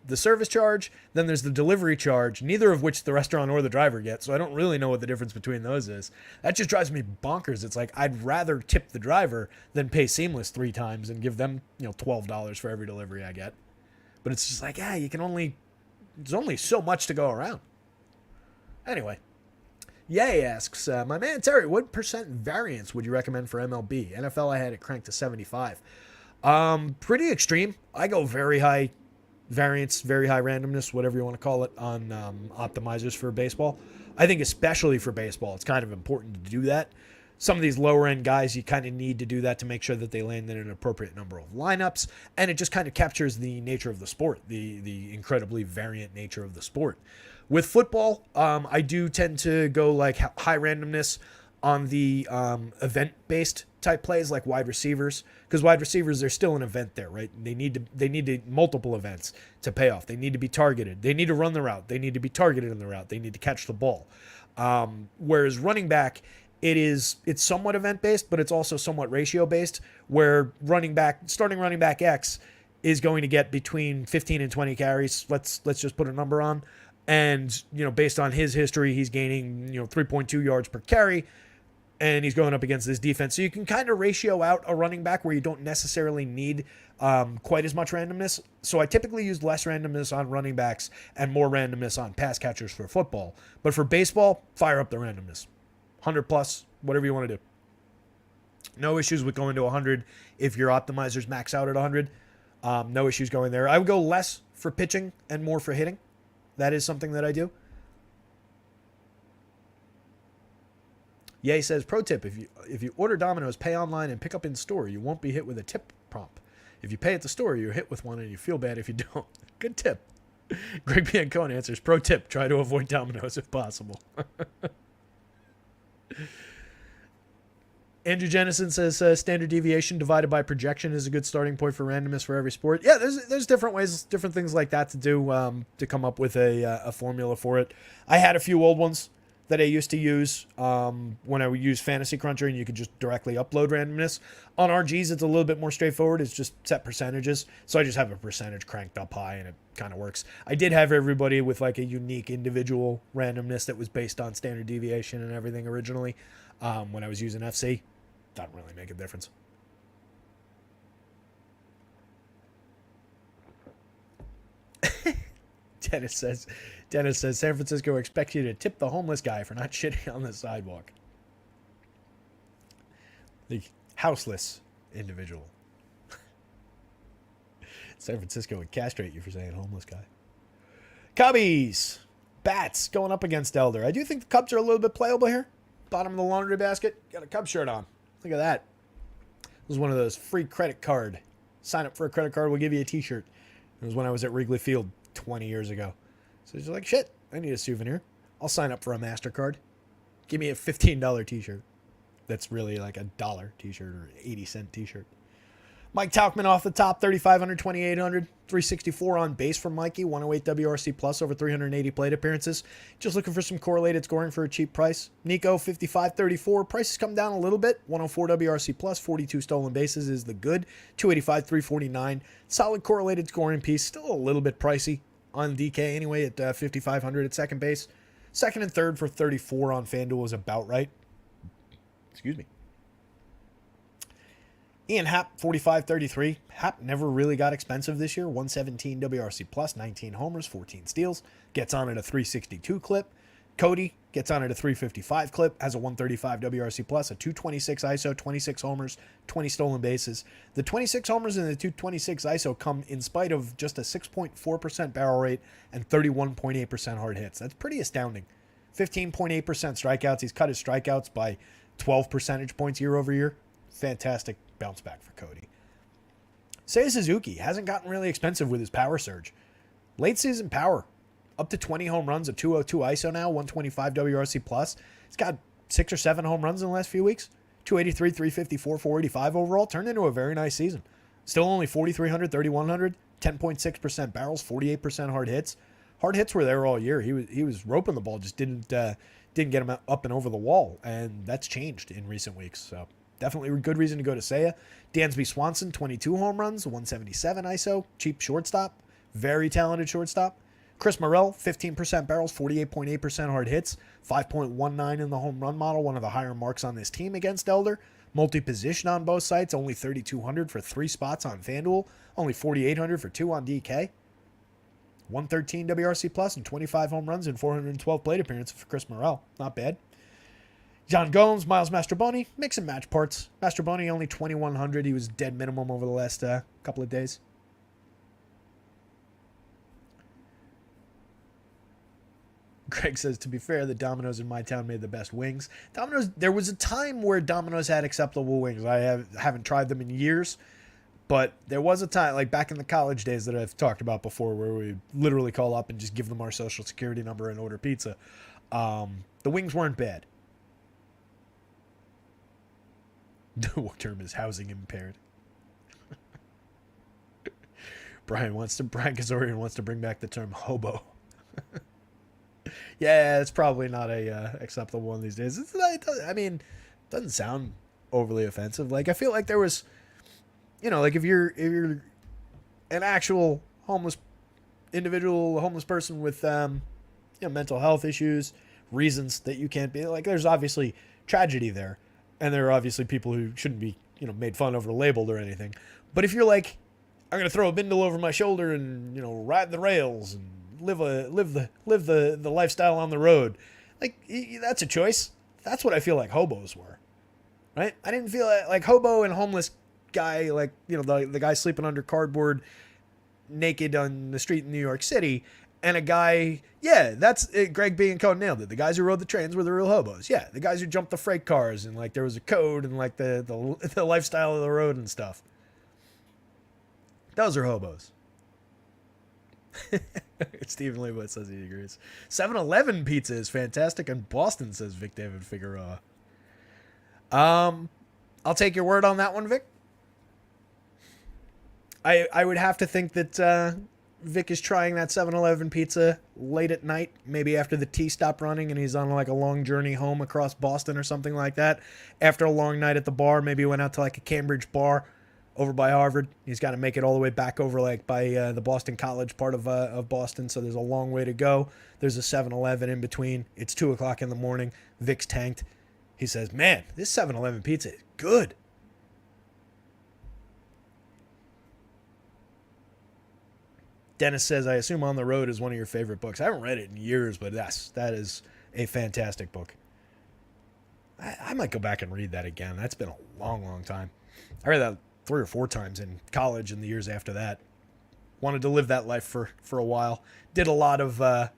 the service charge, then there's the delivery charge, neither of which the restaurant or the driver gets, so I don't really know what the difference between those is. That just drives me bonkers. It's like, I'd rather tip the driver than pay Seamless 3 times and give them, $12 for every delivery I get. But it's just like, there's only so much to go around. Anyway, Yay asks, my man Terry, what % variance would you recommend for MLB? NFL, I had it cranked to 75. Pretty extreme. I go very high variance, very high randomness, whatever you want to call it, on optimizers for baseball. I think especially for baseball, it's kind of important to do that. Some of these lower end guys, you kind of need to do that to make sure that they land in an appropriate number of lineups, and it just kind of captures the nature of the sport, the incredibly variant nature of the sport. With football, I do tend to go like high randomness on the event-based type plays like wide receivers, because wide receivers, there's still an event there, right? They need multiple events to pay off. They need to be targeted. They need to run the route. They need to be targeted in the route. They need to catch the ball. Whereas running back, it's somewhat event-based, but it's also somewhat ratio-based, where starting running back X is going to get between 15 and 20 carries. Let's just put a number on. And, based on his history, he's gaining, 3.2 yards per carry, and he's going up against this defense. So you can kind of ratio out a running back where you don't necessarily need quite as much randomness. So I typically use less randomness on running backs and more randomness on pass catchers for football. But for baseball, fire up the randomness. 100 plus, whatever you want to do. No issues with going to 100 if your optimizers max out at 100. No issues going there. I would go less for pitching and more for hitting. That is something that I do. Ye says, pro tip, if you order Domino's, pay online and pick up in store, you won't be hit with a tip prompt. If you pay at the store, you're hit with one and you feel bad if you don't. Good tip. Greg Biancone answers, pro tip, try to avoid Domino's if possible. Andrew Jennison says standard deviation divided by projection is a good starting point for randomness for every sport. Yeah, there's different ways, different things like that to do to come up with a formula for it. I had a few old ones that I used to use when I would use Fantasy Cruncher, and you could just directly upload randomness. On RGs, it's a little bit more straightforward. It's just set percentages. So I just have a percentage cranked up high, and it kind of works. I did have everybody with like a unique individual randomness that was based on standard deviation and everything originally when I was using FC. Doesn't really make a difference. Dennis says, San Francisco expects you to tip the homeless guy for not shitting on the sidewalk. The houseless individual. San Francisco would castrate you for saying homeless guy. Cubbies. Bats going up against Elder. I do think the Cubs are a little bit playable here. Bottom of the laundry basket. Got a Cub shirt on. Look at that. It was one of those free credit card. Sign up for a credit card, we'll give you a t-shirt. It was when I was at Wrigley Field 20 years ago. So he's like, shit, I need a souvenir. I'll sign up for a MasterCard. Give me a $15 t-shirt. That's really like a $1 t-shirt or 80-cent t-shirt. Mike Tauchman off the top, 3,500, 2,800, 364 on base for Mikey, 108 WRC plus over 380 plate appearances. Just looking for some correlated scoring for a cheap price. Nico, 55.34. Prices come down a little bit. 104 WRC plus, 42 stolen bases is the good. 285, 349. Solid correlated scoring piece. Still a little bit pricey on DK anyway at 5,500 at second base. Second and third for 34 on FanDuel is about right. Excuse me. Ian Happ, 45.33. Happ never really got expensive this year. 117 WRC plus, 19 homers, 14 steals. Gets on at a 362 clip. Cody gets on at a 355 clip. Has a 135 WRC plus, a 226 ISO, 26 homers, 20 stolen bases. The 26 homers and the 226 ISO come in spite of just a 6.4% barrel rate and 31.8% hard hits. That's pretty astounding. 15.8% strikeouts. He's cut his strikeouts by 12 percentage points year over year. Fantastic bounce back for Cody. Seiya Suzuki hasn't gotten really expensive with his power surge. Late season power, up to 20 home runs, a 202 ISO now, 125 WRC plus. He's got 6 or 7 home runs in the last few weeks. 283, 354, 485 overall. Turned into a very nice season. Still only 4,300, 3,100, 10.6% barrels, 48% hard hits. Hard hits were there all year. He was roping the ball, just didn't get him up and over the wall, and that's changed in recent weeks. So definitely a good reason to go to Seiya. Dansby Swanson, 22 home runs, 177 ISO, cheap shortstop, very talented shortstop. Chris Morel, 15% barrels, 48.8% hard hits, 5.19 in the home run model, one of the higher marks on this team against Elder. Multi-position on both sites, only 3,200 for 3 spots on FanDuel, only 4,800 for 2 on DK. 113 WRC plus and 25 home runs and 412 plate appearances for Chris Morel. Not bad. John Gomes, Miles Mastrobuoni, mix and match parts. Mastrobuoni only 2,100. He was dead minimum over the last couple of days. Greg says, to be fair, the Domino's in my town made the best wings. Domino's, there was a time where Domino's had acceptable wings. I haven't tried them in years, but there was a time, like back in the college days that I've talked about before, where we literally call up and just give them our social security number and order pizza. The wings weren't bad. What term is housing impaired? Brian Kazorian wants to bring back the term hobo. Yeah, it's probably not a acceptable one these days. It doesn't sound overly offensive. Like, I feel like there was, like if you're an actual homeless individual, a homeless person with mental health issues, reasons that you can't be, like, there's obviously tragedy there. And there are obviously people who shouldn't be, made fun of or labeled or anything. But if you're like, I'm gonna throw a bindle over my shoulder and ride the rails and live the lifestyle on the road, like, that's a choice. That's what I feel like hobos were, right? I didn't feel like hobo and homeless guy, like the guy sleeping under cardboard, naked on the street in New York City. And a guy, that's it. Greg B and Code nailed it. The guys who rode the trains were the real hobos. Yeah, the guys who jumped the freight cars and like there was a code and like the lifestyle of the road and stuff. Those are hobos. Stephen Leibowitz says he agrees. 7-Eleven pizza is fantastic in Boston, says Vic David Figueroa. I'll take your word on that one, Vic. I would have to think that Vic is trying that 7-Eleven pizza late at night, maybe after the T stopped running and he's on like a long journey home across Boston or something like that. After a long night at the bar, maybe he went out to like a Cambridge bar over by Harvard. He's got to make it all the way back over like by the Boston College part of Boston, so there's a long way to go. There's a 7-Eleven in between. It's 2 o'clock in the morning. Vic's tanked. He says, man, this 7-Eleven pizza is good. Dennis says, I assume On the Road is one of your favorite books. I haven't read it in years, but yes, that is a fantastic book. I might go back and read that again. That's been a long, long time. I read that 3 or 4 times in college and the years after that. Wanted to live that life for a while. Did a lot of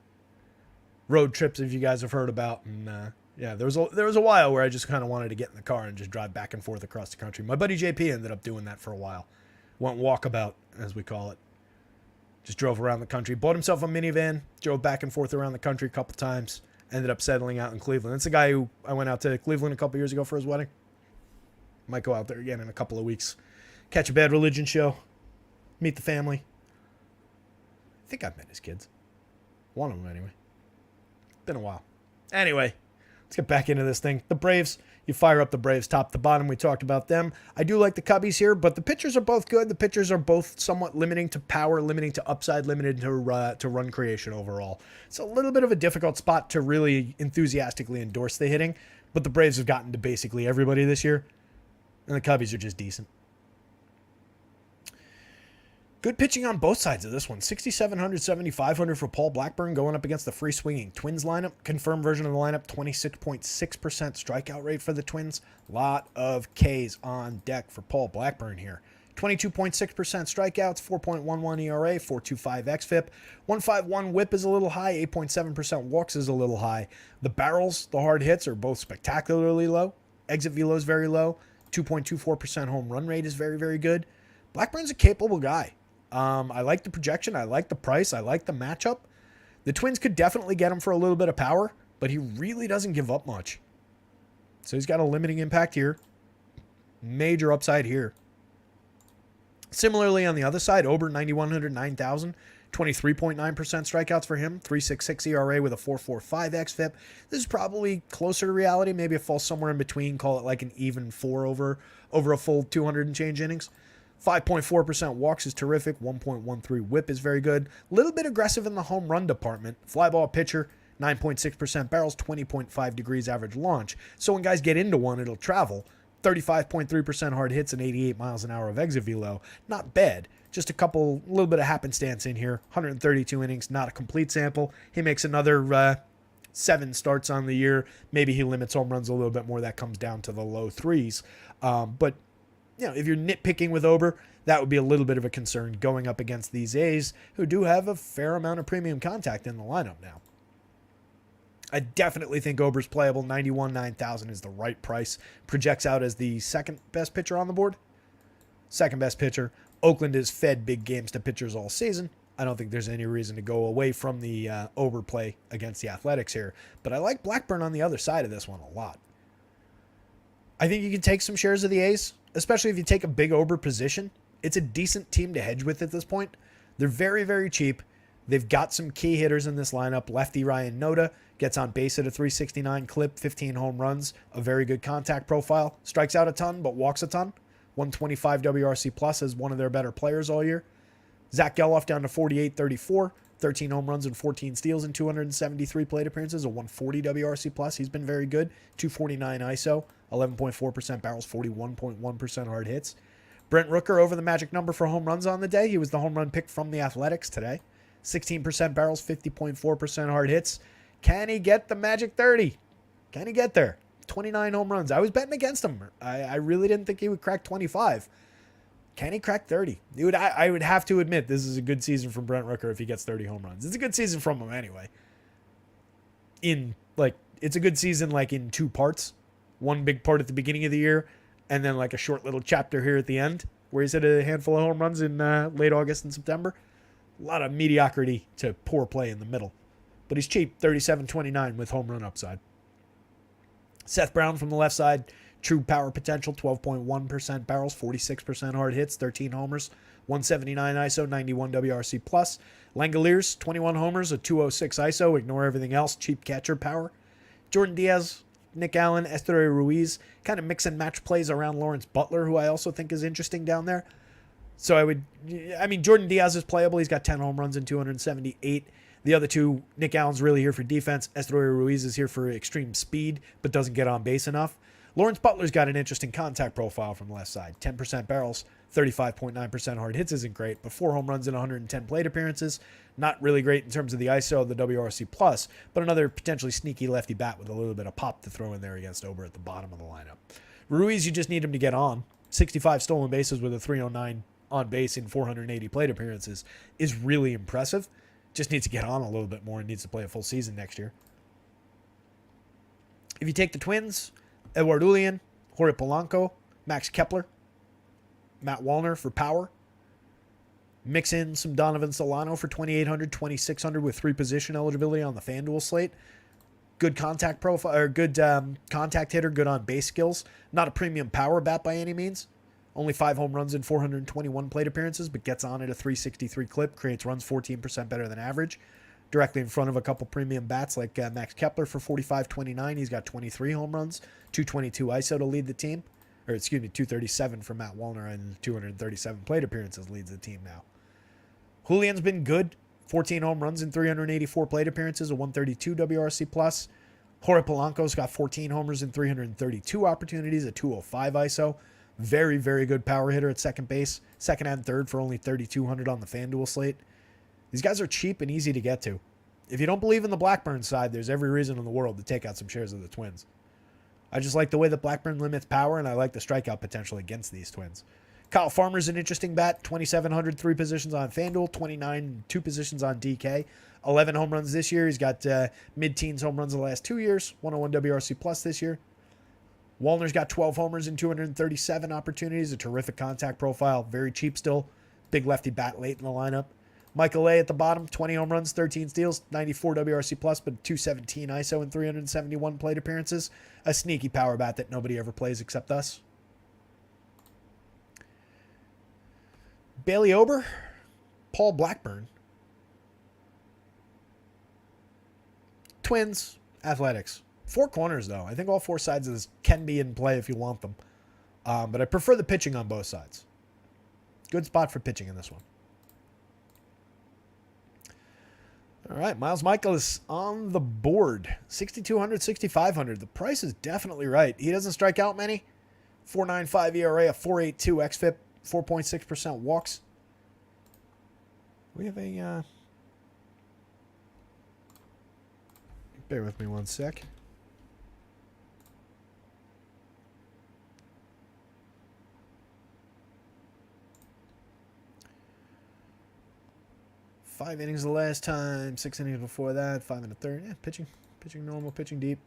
road trips, if you guys have heard about. And yeah, there was a while where I just kind of wanted to get in the car and just drive back and forth across the country. My buddy JP ended up doing that for a while. Went walkabout, as we call it. Just drove around the country. Bought himself a minivan. Drove back and forth around the country a couple times. Ended up settling out in Cleveland. That's the guy who I went out to Cleveland a couple years ago for his wedding. Might go out there again in a couple of weeks. Catch a Bad Religion show. Meet the family. I think I've met his kids. One of them, anyway. Been a while. Anyway, let's get back into this thing. The Braves. You fire up the Braves top to bottom. We talked about them. I do like the Cubbies here, but the pitchers are both good. The pitchers are both somewhat limiting to power, limiting to upside, limited to run creation overall. It's a little bit of a difficult spot to really enthusiastically endorse the hitting, but the Braves have gotten to basically everybody this year, and the Cubbies are just decent. Good pitching on both sides of this one. 6,700, 7,500 for Paul Blackburn going up against the free swinging Twins lineup. Confirmed version of the lineup, 26.6% strikeout rate for the Twins. Lot of Ks on deck for Paul Blackburn here. 22.6% strikeouts, 4.11 ERA, 4.25 xFIP. 151 whip is a little high, 8.7% walks is a little high. The barrels, the hard hits, are both spectacularly low. Exit velo is very low. 2.24% home run rate is very, very good. Blackburn's a capable guy. I like the projection. I like the price. I like the matchup. The Twins could definitely get him for a little bit of power, but he really doesn't give up much. So he's got a limiting impact here. Major upside here. Similarly, on the other side, Ober, 9,100, 9,000. 23.9% strikeouts for him. 3.66 ERA with a 4.45 xFIP. This is probably closer to reality. Maybe it falls somewhere in between. Call it like an even 4 over a full 200 and change innings. 5.4% walks is terrific. 1.13 whip is very good. A little bit aggressive in the home run department. Fly ball pitcher, 9.6% barrels, 20.5 degrees average launch. So when guys get into one, it'll travel. 35.3% hard hits and 88 miles an hour of exit velo. Not bad. Just a little bit of happenstance in here. 132 innings, not a complete sample. He makes another 7 starts on the year. Maybe he limits home runs a little bit more. That comes down to the low 3s. But you know, if you're nitpicking with Ober, that would be a little bit of a concern going up against these A's, who do have a fair amount of premium contact in the lineup now. I definitely think Ober's playable. 91, 9,000 is the right price. Projects out as the second best pitcher on the board. Second best pitcher. Oakland has fed big games to pitchers all season. I don't think there's any reason to go away from the Ober play against the Athletics here. But I like Blackburn on the other side of this one a lot. I think you can take some shares of the A's, especially if you take a big Ober position. It's a decent team to hedge with at this point. They're very, very cheap. They've got some key hitters in this lineup. Lefty Ryan Noda gets on base at a 369 clip, 15 home runs, a very good contact profile. Strikes out a ton, but walks a ton. 125 WRC plus as one of their better players all year. Zach Geloff down to 48-34, 13 home runs and 14 steals in 273 plate appearances, a 140 WRC plus. He's been very good. 249 ISO, 11.4% barrels, 41.1% hard hits. Brent Rooker over the magic number for home runs on the day. He was the home run pick from the Athletics today. 16% barrels, 50.4% hard hits. Can he get the magic 30? Can he get there? 29 home runs. I was betting against him. I really didn't think he would crack 25. Can he crack 30? Dude, I would have to admit this is a good season from Brent Rooker if he gets 30 home runs. It's a good season from him anyway. It's a good season in 2 parts. One big part at the beginning of the year, and then a short little chapter here at the end where he's hit a handful of home runs in late August and September. A lot of mediocrity to poor play in the middle. But he's cheap, 37.29 with home run upside. Seth Brown from the left side, True power potential, 12.1% barrels, 46% hard hits, 13 homers, 179 ISO, 91 WRC+. Langoliers, 21 homers, a 206 ISO. Ignore everything else. Cheap catcher power. Jordan Diaz, Nick Allen, Esteury Ruiz, kind of mix and match plays around Lawrence Butler, who I also think is interesting down there. So Jordan Diaz is playable. He's got 10 home runs and 278. The other two, Nick Allen's really here for defense. Esteury Ruiz is here for extreme speed, but doesn't get on base enough. Lawrence Butler's got an interesting contact profile from the left side. 10% barrels, 35.9% hard hits isn't great, but 4 home runs in 110 plate appearances. Not really great in terms of the ISO of the WRC+, but another potentially sneaky lefty bat with a little bit of pop to throw in there against Ober at the bottom of the lineup. Ruiz, you just need him to get on. 65 stolen bases with a 309 on base in 480 plate appearances is really impressive. Just needs to get on a little bit more and needs to play a full season next year. If you take the Twins, Edward Julian, Jorge Polanco, Max Kepler, Matt Wallner for power. Mix in some Donovan Solano for 2,800, 2,600 with 3 position eligibility on the FanDuel slate. Good contact profile, or good contact hitter, good on base skills. Not a premium power bat by any means. Only 5 home runs in 421 plate appearances, but gets on at a 363 clip, creates runs 14% better than average. Directly in front of a couple premium bats like Max Kepler for 45-29. He's got 23 home runs, 222 ISO to lead the team. 237 for Matt Wallner and 237 plate appearances leads the team now. Julian's been good. 14 home runs in 384 plate appearances, a 132 WRC+. Jorge Polanco's got 14 homers in 332 opportunities, a 205 ISO. Very, very good power hitter at second base. Second and third for only 3,200 on the FanDuel slate. These guys are cheap and easy to get to. If you don't believe in the Blackburn side, there's every reason in the world to take out some shares of the Twins. I just like the way that Blackburn limits power, and I like the strikeout potential against these Twins. Kyle Farmer's an interesting bat. 2,700, 3 positions on FanDuel, 29, 2 positions on DK. 11 home runs this year. He's got mid-teens home runs the last 2 years. 101 WRC plus this year. Wallner's got 12 homers in 237 opportunities. A terrific contact profile. Very cheap still. Big lefty bat late in the lineup. Michael A at the bottom, 20 home runs, 13 steals, 94 WRC plus, but 217 ISO in 371 plate appearances. A sneaky power bat that nobody ever plays except us. Bailey Ober, Paul Blackburn. Twins, Athletics. 4 corners, though. I think all 4 sides of this can be in play if you want them. But I prefer the pitching on both sides. Good spot for pitching in this one. All right, Miles Michaelis on the board. 6,200, 6,500. The price is definitely right. He doesn't strike out many. 4.95 ERA, a 4.82 xFIP, 4.6% walks. We have a... bear with me one sec. Five innings the last time, 6 innings before that, 5 and a third. Yeah, pitching normal, pitching deep.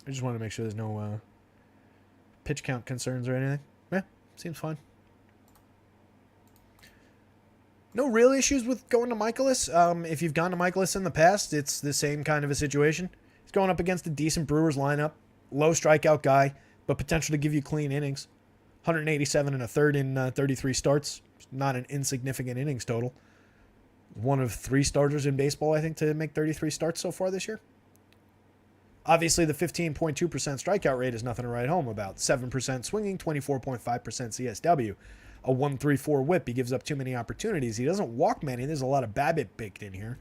I just want to make sure there's no pitch count concerns or anything. Yeah, seems fine. No real issues with going to Michaelis. If you've gone to Michaelis in the past, it's the same kind of a situation. He's going up against a decent Brewers lineup, low strikeout guy, but potential to give you clean innings. 187 and a third in 33 starts. Not an insignificant innings total. One of 3 starters in baseball, I think, to make 33 starts so far this year. Obviously, the 15.2% strikeout rate is nothing to write home about. 7% swinging, 24.5% CSW. A 1.34 whip. He gives up too many opportunities. He doesn't walk many. There's a lot of BABIP baked in here.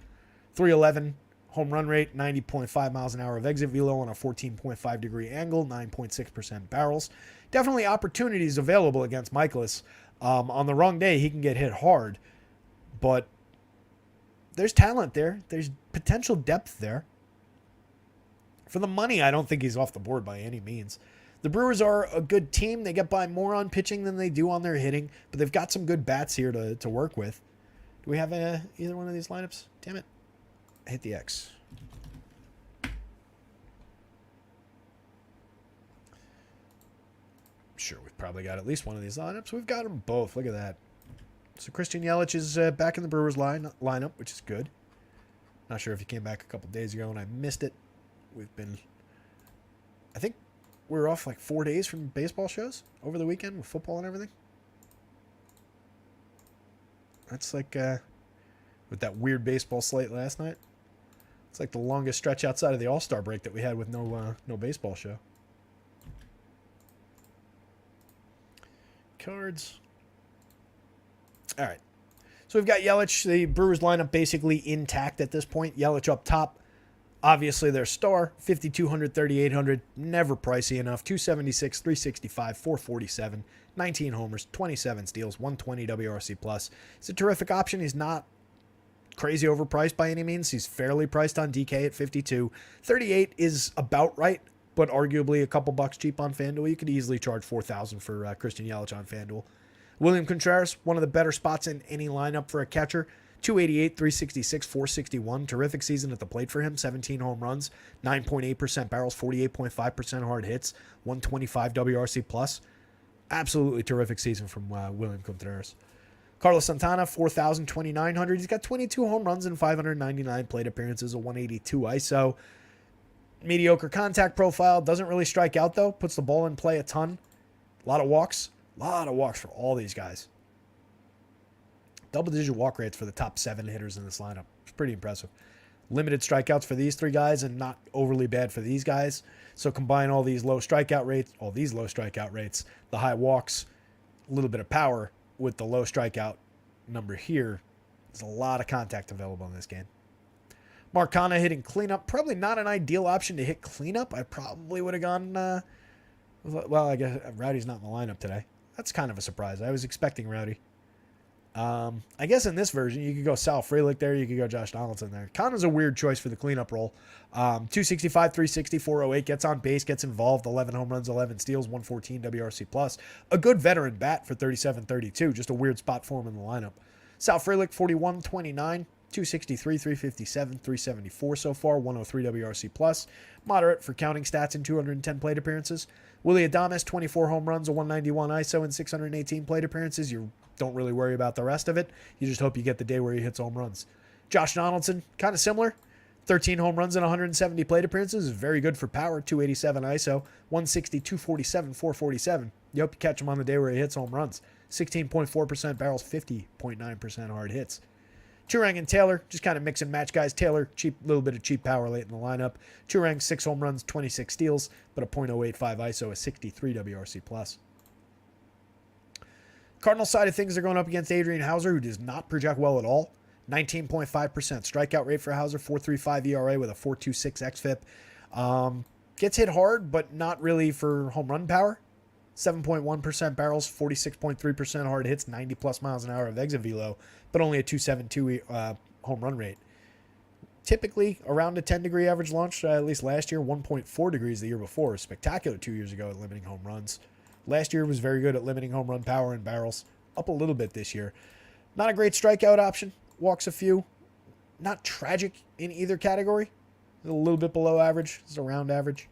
311 home run rate, 90.5 miles an hour of exit velo on a 14.5 degree angle, 9.6% barrels. Definitely opportunities available against Michaelis. On the wrong day, he can get hit hard, but there's talent there. There's potential depth there. For the money, I don't think he's off the board by any means. The Brewers are a good team. They get by more on pitching than they do on their hitting, but they've got some good bats here to work with. Do we have either one of these lineups? Damn it. I hit the X. Sure, we've probably got at least one of these lineups. We've got them both. Look at that. So Christian Yelich is back in the Brewers lineup, which is good. Not sure if he came back a couple days ago and I missed it. We've been, I think, we were off like 4 days from baseball shows over the weekend with football and everything. That's like with that weird baseball slate last night. It's like the longest stretch outside of the All-Star break that we had with no baseball show. Cards. All right. So we've got Yelich, the Brewers lineup basically intact at this point. Yelich up top. Obviously their star, 5,200, 3,800, never pricey enough. 276, 365, 447, 19 homers, 27 steals, 120 WRC plus. It's a terrific option. He's not crazy overpriced by any means. He's fairly priced on DK at 52. 38 is about right, but arguably a couple bucks cheap on FanDuel. You could easily charge $4,000 for Christian Yelich on FanDuel. William Contreras, one of the better spots in any lineup for a catcher. 288, 366, 461. Terrific season at the plate for him. 17 home runs, 9.8% barrels, 48.5% hard hits, 125 WRC plus. Absolutely terrific season from William Contreras. Carlos Santana, 4,000, 2,900. He's got 22 home runs and 599 plate appearances, a 182 ISO. Mediocre contact profile. Doesn't really strike out, though. Puts the ball in play a ton. A lot of walks. A lot of walks for all these guys. Double-digit walk rates for the top 7 hitters in this lineup. It's pretty impressive. Limited strikeouts for these 3 guys and not overly bad for these guys. So combine all these low strikeout rates, the high walks, a little bit of power with the low strikeout number here. There's a lot of contact available in this game. Mark Canha hitting cleanup. Probably not an ideal option to hit cleanup. I probably would have gone, well, I guess Rowdy's not in the lineup today. That's kind of a surprise. I was expecting Rowdy. I guess in this version, you could go Sal Frelick there. You could go Josh Donaldson there. Canha's a weird choice for the cleanup role. 265, 360, 408. Gets on base, gets involved. 11 home runs, 11 steals, 114 WRC plus. A good veteran bat for 37, 32. Just a weird spot for him in the lineup. Sal Frelick, 41, 29. 263, 357, 374 so far, 103 WRC plus. Moderate for counting stats in 210 plate appearances. Willy Adames, 24 home runs, a 191 ISO, and 618 plate appearances. You don't really worry about the rest of it. You just hope you get the day where he hits home runs. Josh Donaldson, kind of similar. 13 home runs and 170 plate appearances. Very good for power, 287 ISO, 160, 247, 447. You hope you catch him on the day where he hits home runs. 16.4% barrels, 50.9% hard hits. Turang and Taylor, just kind of mix and match guys. Taylor, little bit of cheap power late in the lineup. Turang, 6 home runs, 26 steals, but a .085 ISO, a 63 WRC plus. Cardinal side of things are going up against Adrian Hauser, who does not project well at all. 19.5% strikeout rate for Hauser, 4.35 ERA with a 4.26 xFIP. Gets hit hard, but not really for home run power. 7.1% barrels, 46.3% hard hits, 90 plus miles an hour of exit velo, but only a 2.72 home run rate. Typically around a 10-degree average launch, at least last year, 1.4 degrees the year before. Spectacular 2 years ago at limiting home runs. Last year was very good at limiting home run power and barrels. Up a little bit this year. Not a great strikeout option. Walks a few. Not tragic in either category. A little bit below average. It's around average.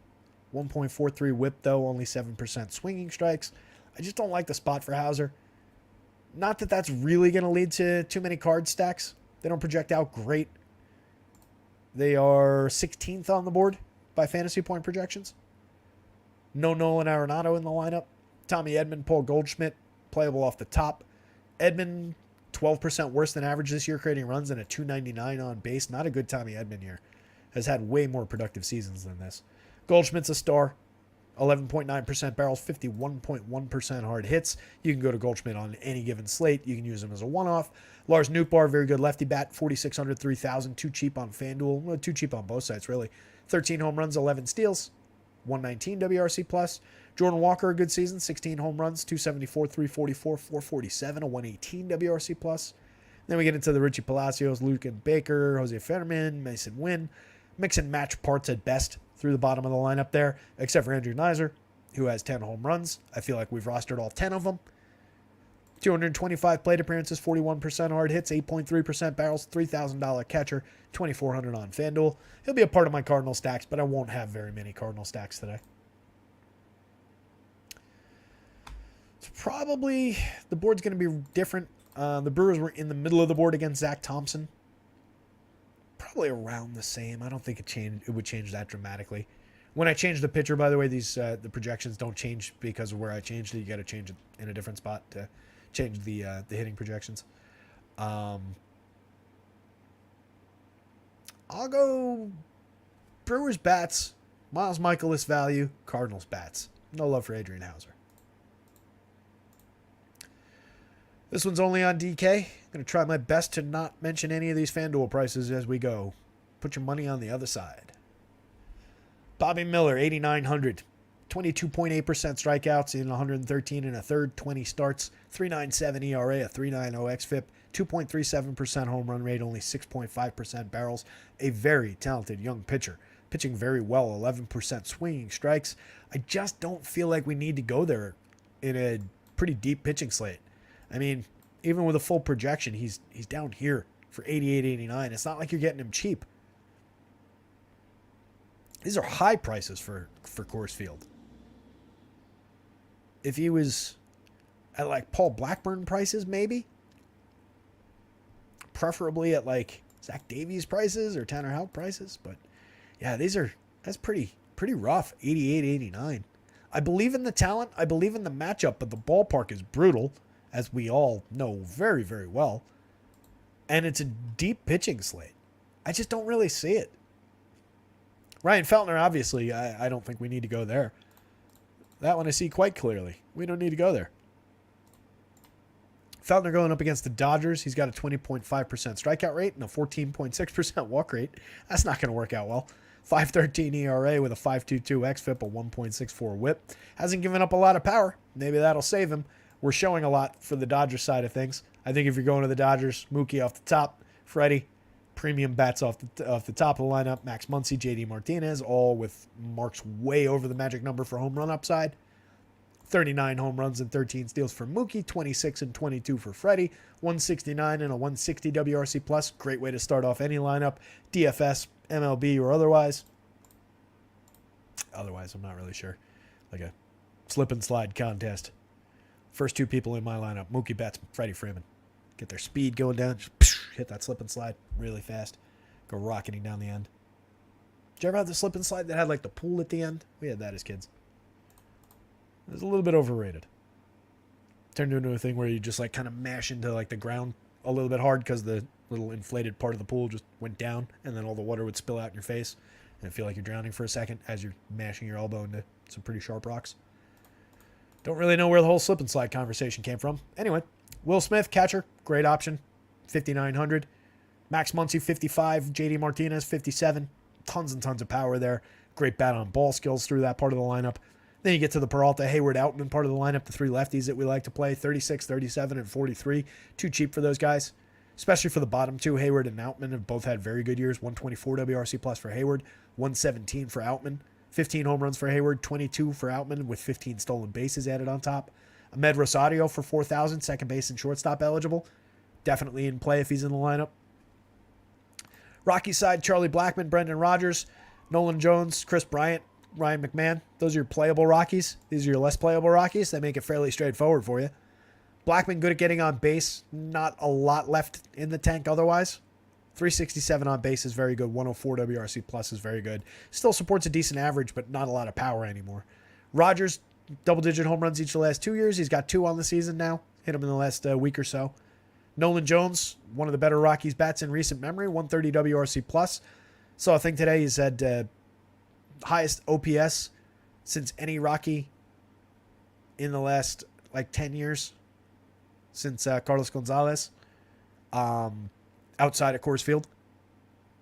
1.43 whip, though, only 7% swinging strikes. I just don't like the spot for Hauser. Not that that's really going to lead to too many card stacks. They don't project out great. They are 16th on the board by fantasy point projections. No Nolan Arenado in the lineup. Tommy Edman, Paul Goldschmidt, playable off the top. Edman, 12% worse than average this year, creating runs and a 299 on base. Not a good Tommy Edman year. Has had way more productive seasons than this. Goldschmidt's a star. 11.9% barrels, 51.1% hard hits. You can go to Goldschmidt on any given slate. You can use him as a one-off. Lars Nootbaar, very good lefty bat, 4,600, 3,000. Too cheap on FanDuel. Well, too cheap on both sides, really. 13 home runs, 11 steals, 119 WRC plus. Jordan Walker, a good season, 16 home runs, 274, 344, 447, a 118 WRC plus. Then we get into the Richie Palacios, Lucan Baker, Jose Fetterman, Mason Wynn. Mix and match parts at best through the bottom of the lineup there, except for Andrew Knizer, who has 10 home runs. I feel like we've rostered all 10 of them. 225 plate appearances, 41% hard hits, 8.3% barrels, $3,000 catcher, 2,400 on FanDuel. He'll be a part of my Cardinal stacks, but I won't have very many Cardinal stacks today. So probably the board's going to be different. The Brewers were in the middle of the board against Zach Thompson. Probably around the same. I don't think it would change that dramatically. When I change the pitcher, by the way, these the projections don't change because of where I changed it. You got to change it in a different spot to change the hitting projections. I'll go Brewers bats, Miles Michaelis value, Cardinals bats. No love for Adrian Hauser. This one's only on DK. I'm going to try my best to not mention any of these FanDuel prices as we go. Put your money on the other side. Bobby Miller, 8,900. 22.8% strikeouts in 113 and a third, 20 starts, 3.97 ERA, a 3.90 xFIP, 2.37% home run rate, only 6.5% barrels. A very talented young pitcher. Pitching very well, 11% swinging strikes. I just don't feel like we need to go there in a pretty deep pitching slate. I mean, even with a full projection, he's down here for 88, 89. It's not like you're getting him cheap. These are high prices for Coors Field. If he was at like Paul Blackburn prices, maybe. Preferably at like Zach Davies prices or Tanner Houck prices. But yeah, that's pretty rough. 88, 89. I believe in the talent. I believe in the matchup, but the ballpark is brutal, as we all know very, very well. And it's a deep pitching slate. I just don't really see it. Ryan Feltner, obviously, I don't think we need to go there. That one I see quite clearly. We don't need to go there. Feltner going up against the Dodgers. He's got a 20.5% strikeout rate and a 14.6% walk rate. That's not going to work out well. 5.13 ERA with a 5.22 xFIP, a 1.64 whip. Hasn't given up a lot of power. Maybe that'll save him. We're showing a lot for the Dodgers side of things. I think if you're going to the Dodgers, Mookie off the top, Freddie, premium bats off the top of the lineup, Max Muncy, JD Martinez, all with marks way over the magic number for home run upside. 39 home runs and 13 steals for Mookie, 26 and 22 for Freddie, 169 and a 160 WRC plus. Great way to start off any lineup, DFS, MLB, or otherwise. Otherwise, I'm not really sure. Like a slip and slide contest. First two people in my lineup, Mookie Betts, Freddie Freeman. Get their speed going down, just hit that slip and slide really fast. Go rocketing down the end. Did you ever have the slip and slide that had like the pool at the end? We had that as kids. It was a little bit overrated. Turned into a thing where you just like kind of mash into like the ground a little bit hard because the little inflated part of the pool just went down and then all the water would spill out in your face and feel like you're drowning for a second as you're mashing your elbow into some pretty sharp rocks. Don't really know where the whole slip and slide conversation came from. Anyway, Will Smith, catcher, great option, 5,900. Max Muncy, 55. JD Martinez, 57. Tons and tons of power there. Great bat on ball skills through that part of the lineup. Then you get to the Peralta, Hayward, Outman part of the lineup, the three lefties that we like to play, 36, 37, and 43. Too cheap for those guys, especially for the bottom two. Hayward and Outman have both had very good years. 124 WRC plus for Hayward, 117 for Outman. 15 home runs for Hayward, 22 for Outman with 15 stolen bases added on top. Ahmed Rosario for 4,000, second base and shortstop eligible. Definitely in play if he's in the lineup. Rocky side, Charlie Blackmon, Brendan Rodgers, Nolan Jones, Chris Bryant, Ryan McMahon. Those are your playable Rockies. These are your less playable Rockies. They make it fairly straightforward for you. Blackmon good at getting on base. Not a lot left in the tank otherwise. 367 on base is very good. 104 WRC plus is very good. Still supports a decent average, but not a lot of power anymore. Rodgers, double-digit home runs each of the last 2 years. He's got 2 on the season now. Hit him in the last week or so. Nolan Jones, one of the better Rockies bats in recent memory. 130 WRC plus. Saw a thing today. He said highest OPS since any Rocky in the last 10 years. Since Carlos Gonzalez. Outside of Coors Field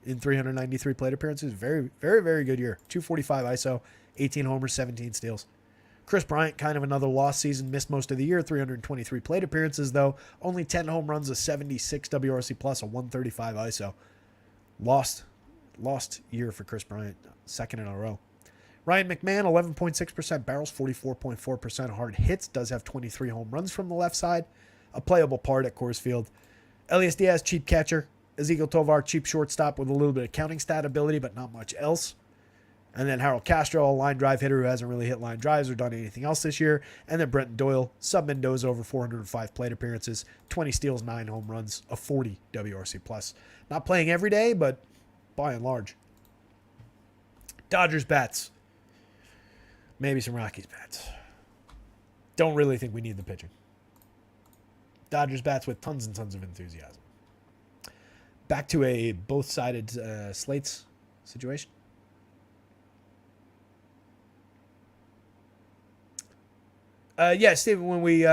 in 393 plate appearances. Very, very, very good year. 245 ISO, 18 homers, 17 steals. Chris Bryant, kind of another lost season, missed most of the year. 323 plate appearances, though. Only 10 home runs, a 76 WRC plus, a 135 ISO. Lost year for Chris Bryant, second in a row. Ryan McMahon, 11.6% barrels, 44.4% hard hits. Does have 23 home runs from the left side. A playable part at Coors Field. Elias Diaz, cheap catcher. Ezekiel Tovar, cheap shortstop with a little bit of counting stat ability, but not much else. And then Harold Castro, a line drive hitter who hasn't really hit line drives or done anything else this year. And then Brenton Doyle, sub-Mendoza, over 405 plate appearances, 20 steals, 9 home runs, a 40 WRC plus. Not playing every day, but by and large. Dodgers bats. Maybe some Rockies bats. Don't really think we need the pitching. Dodgers bats with tons and tons of enthusiasm. Back to a both-sided slates situation. Yeah, Steven, when we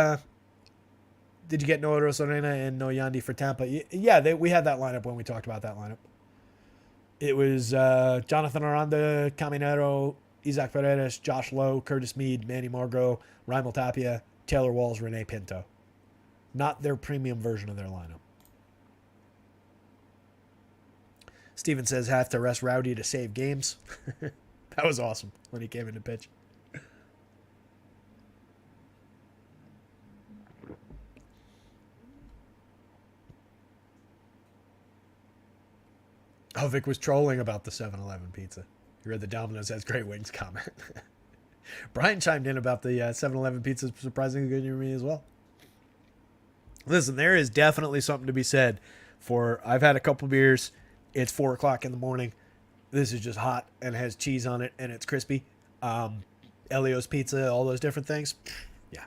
did you get Noah Rosarena and No Yandy for Tampa? Yeah, we had that lineup when we talked about that lineup. It was Jonathan Aranda, Caminero, Isaac Paredes, Josh Lowe, Curtis Mead, Manny Margot, Raimel Tapia, Taylor Walls, Rene Pinto. Not their premium version of their lineup. Steven says have to rest Rowdy to save games. That was awesome when he came in to pitch. Oh, Vic was trolling about the 7-Eleven pizza. You read the Domino's has great wings comment. Brian chimed in about the 7-Eleven pizza surprisingly good near me as well. Listen, there is definitely something to be said for I've had a couple beers. It's 4 o'clock in the morning. This is just hot and has cheese on it and it's crispy. Elio's Pizza, all those different things. Yeah.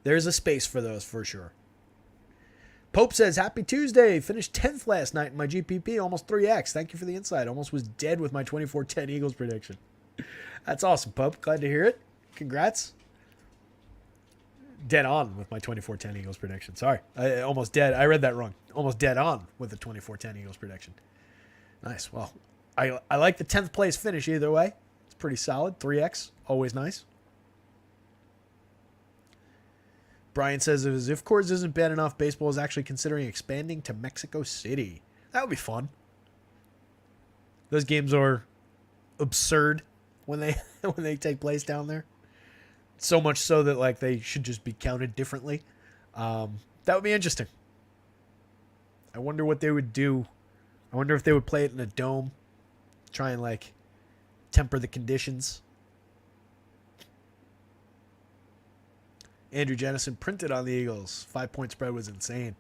There's a space for those for sure. Pope says, happy Tuesday. Finished 10th last night in my GPP, almost 3x. Thank you for the insight. Almost was dead with my 24-10 Eagles prediction. That's awesome, Pope. Glad to hear it. Congrats. Dead on with my 24-10 Eagles prediction. Sorry. Almost dead. I read that wrong. Almost dead on with the 24-10 Eagles prediction. Nice. Well, I like the 10th place finish either way. It's pretty solid. 3x. Always nice. Brian says, if Coors isn't bad enough, baseball is actually considering expanding to Mexico City. That would be fun. Those games are absurd when they take place down there. So much so that like they should just be counted differently. That would be interesting. I wonder what they would do. I wonder if they would play it in a dome. Try and like temper the conditions. Andrew Jennison printed on the Eagles. 5-point spread was insane.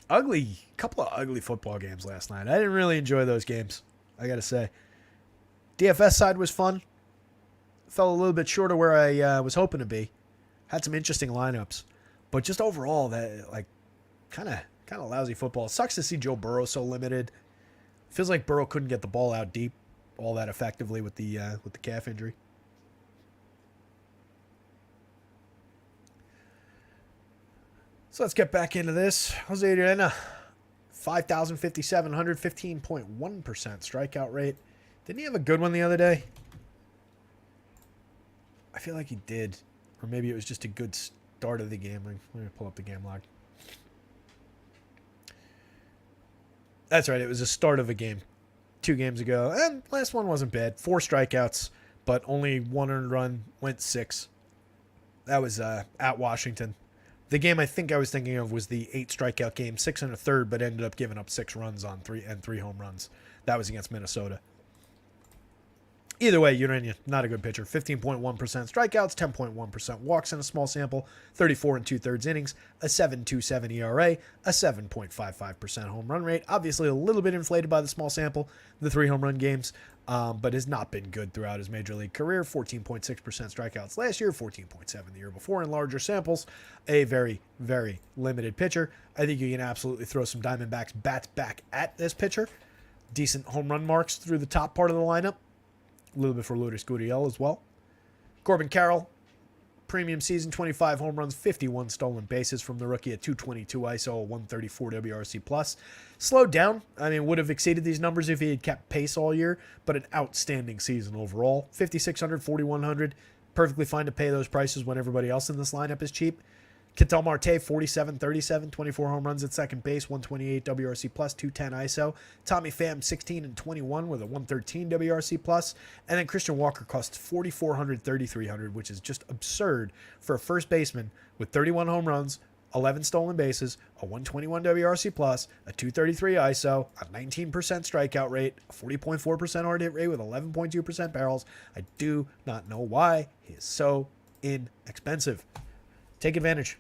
Couple of ugly football games last night. I didn't really enjoy those games, I got to say. DFS side was fun. Fell a little bit short of where I was hoping to be. Had some interesting lineups. But just overall, that like kind of lousy football. It sucks to see Joe Burrow so limited. Feels like Burrow couldn't get the ball out deep all that effectively with the calf injury. So let's get back into this. Jose Urena, 5,057, 115.1% strikeout rate. Didn't he have a good one the other day? I feel like he did. Or maybe it was just a good start of the game. Let me pull up the game log. That's right. It was a start of a game 2 games ago. And last one wasn't bad. 4 strikeouts, but only 1 earned run. Went 6. That was at Washington. The game I think I was thinking of was the 8 strikeout game, 6 1/3, but ended up giving up 6 runs on 3 home runs. That was against Minnesota. Either way, Urena, not a good pitcher. 15.1% strikeouts, 10.1% walks in a small sample, 34 2/3 innings, a 7.27 ERA, a 7.55% home run rate. Obviously, a little bit inflated by the small sample, the 3 home run games, but has not been good throughout his major league career. 14.6% strikeouts last year, 14.7 the year before in larger samples. A very, very limited pitcher. I think you can absolutely throw some Diamondbacks bats back at this pitcher. Decent home run marks through the top part of the lineup. A little bit for Lourdes Gurriel as well. Corbin Carroll, premium season, 25 home runs, 51 stolen bases from the rookie at 222 ISO, 134 WRC plus. Slowed down. I mean, would have exceeded these numbers if he had kept pace all year, but an outstanding season overall. 5,600, 4,100. Perfectly fine to pay those prices when everybody else in this lineup is cheap. Ketel Marte, 47, 37, 24 home runs at second base, 128 WRC plus, 210 ISO. Tommy Pham, 16 and 21 with a 113 WRC plus. And then Christian Walker costs 4,400, 3,300, which is just absurd for a first baseman with 31 home runs, 11 stolen bases, a 121 WRC plus, a 233 ISO, a 19% strikeout rate, a 40.4% hard hit rate with 11.2% barrels. I do not know why he is so inexpensive. Take advantage.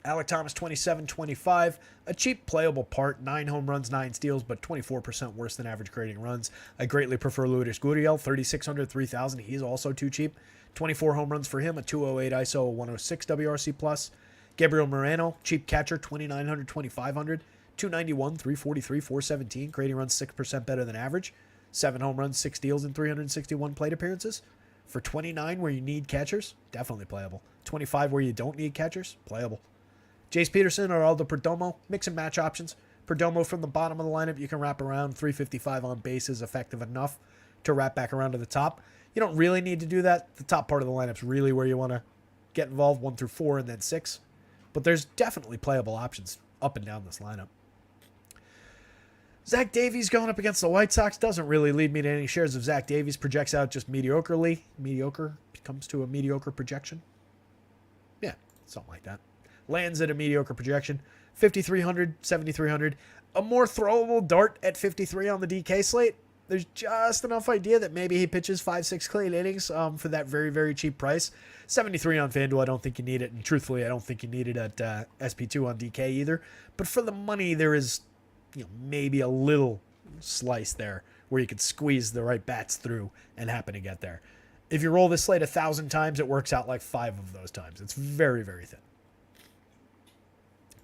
Alec Thomas, 27-25, a cheap playable part, 9 home runs, 9 steals, but 24% worse than average creating runs. I greatly prefer Lourdes Gurriel, 3,600, 3,000. He's also too cheap. 24 home runs for him, a 208 ISO, a 106 WRC+. Gabriel Moreno, cheap catcher, 2,900, 2,500, 291, 343, 417, creating runs 6% better than average. 7 home runs, 6 steals, and 361 plate appearances. For 29 where you need catchers, definitely playable. 25 where you don't need catchers, playable. Jace Peterson or Aldo Perdomo, mix and match options. Perdomo from the bottom of the lineup, you can wrap around. 355 on base is effective enough to wrap back around to the top. You don't really need to do that. The top part of the lineup's really where you want to get involved, 1 through 4 and then 6. But there's definitely playable options up and down this lineup. Zach Davies going up against the White Sox doesn't really lead me to any shares of Zach Davies. Projects out just mediocrely. Mediocre comes to a mediocre projection. Yeah, something like that. Lands at a mediocre projection. 5,300, 7,300. A more throwable dart at 53 on the DK slate. There's just enough idea that maybe he pitches 5-6 clean innings for that very, very cheap price. 73 on FanDuel, I don't think you need it. And truthfully, I don't think you need it at SP2 on DK either. But for the money, there is maybe a little slice there where you could squeeze the right bats through and happen to get there. If you roll this slate 1,000 times, it works out like 5 of those times. It's very, very thin.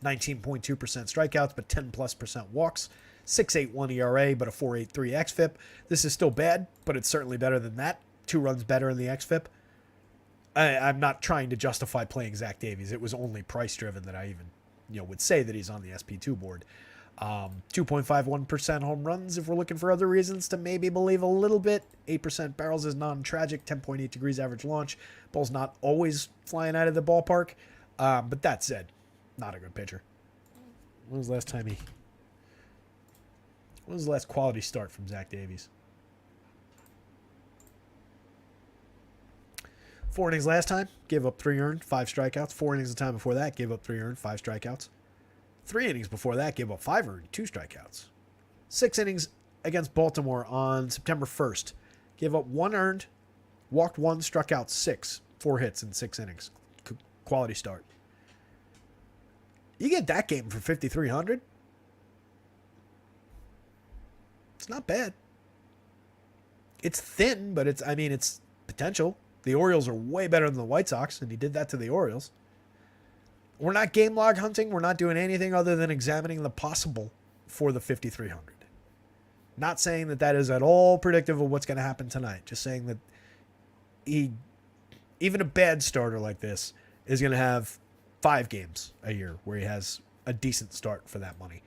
19.2% strikeouts, but 10+% walks. 6.81 ERA, but a 4.83 xFIP. This is still bad, but it's certainly better than that. 2 runs better in the xFIP. I'm not trying to justify playing Zach Davies. It was only price driven that I even would say that he's on the SP2 board. 2.51% home runs if we're looking for other reasons to maybe believe a little bit. 8% barrels is non-tragic. 10.8 degrees average launch. Ball's not always flying out of the ballpark. But that said, not a good pitcher. When was the last quality start from Zach Davies? 4 innings last time, gave up 3 earned, 5 strikeouts. 4 innings the time before that, gave up 3 earned, 5 strikeouts. 3 innings before that, gave up 5 earned, 2 strikeouts. 6 innings against Baltimore on September 1st. Gave up 1 earned, walked 1, struck out 6. 4 hits in 6 innings. Quality start. You get that game for 5,300? It's not bad. It's thin, but it's potential. The Orioles are way better than the White Sox, and he did that to the Orioles. We're not game log hunting. We're not doing anything other than examining the possible for the 5,300. Not saying that is at all predictive of what's going to happen tonight. Just saying that even a bad starter like this is going to have 5 games a year where he has a decent start for that money.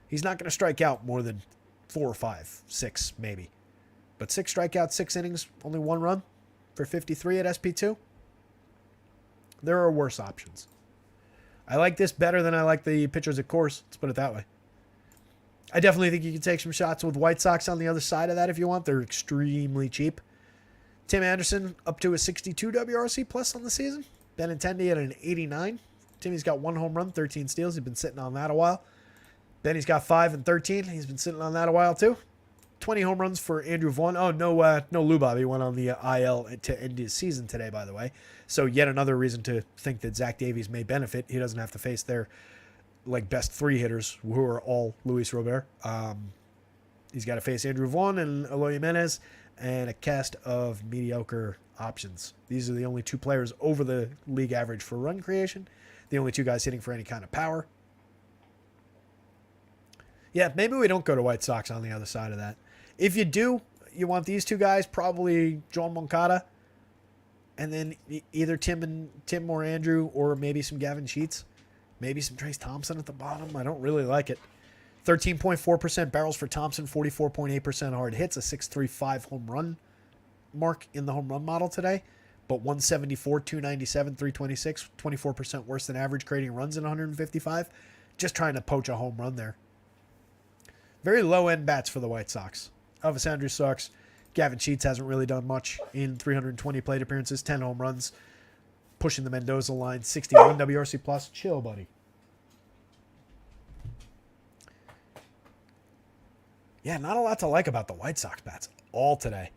He's not going to strike out more than 4 or 5, 6 maybe. But 6 strikeouts, 6 innings, only 1 run for 53 at SP2. There are worse options. I like this better than I like the pitchers at Coors. Let's put it that way. I definitely think you can take some shots with White Sox on the other side of that if you want. They're extremely cheap. Tim Anderson up to a 62 WRC plus on the season. Benintendi at an 89. Timmy's got 1 home run, 13 steals. He's been sitting on that a while. Benny's got 5 and 13. He's been sitting on that a while too. 20 home runs for Andrew Vaughn. Oh, no Lubob. He went on the IL to end his season today, by the way. So yet another reason to think that Zach Davies may benefit. He doesn't have to face their best 3 hitters who are all Luis Robert. He's got to face Andrew Vaughn and Eloy Jimenez and a cast of mediocre options. These are the only 2 players over the league average for run creation. The only 2 guys hitting for any kind of power. Yeah, maybe we don't go to White Sox on the other side of that. If you do, you want these 2 guys, probably Joel Moncada, and then either Tim or Andrew, or maybe some Gavin Sheets, maybe some Trace Thompson at the bottom. I don't really like it. 13.4% barrels for Thompson, 44.8% hard hits, a 6.35 home run mark in the home run model today, but 174, 297, 326, 24% worse than average, creating runs in 155. Just trying to poach a home run there. Very low-end bats for the White Sox. Elvis Andrus sucks. Gavin Sheets hasn't really done much in 320 plate appearances, 10 home runs, pushing the Mendoza line, 61 WRC plus. Chill, buddy. Yeah, not a lot to like about the White Sox bats all today.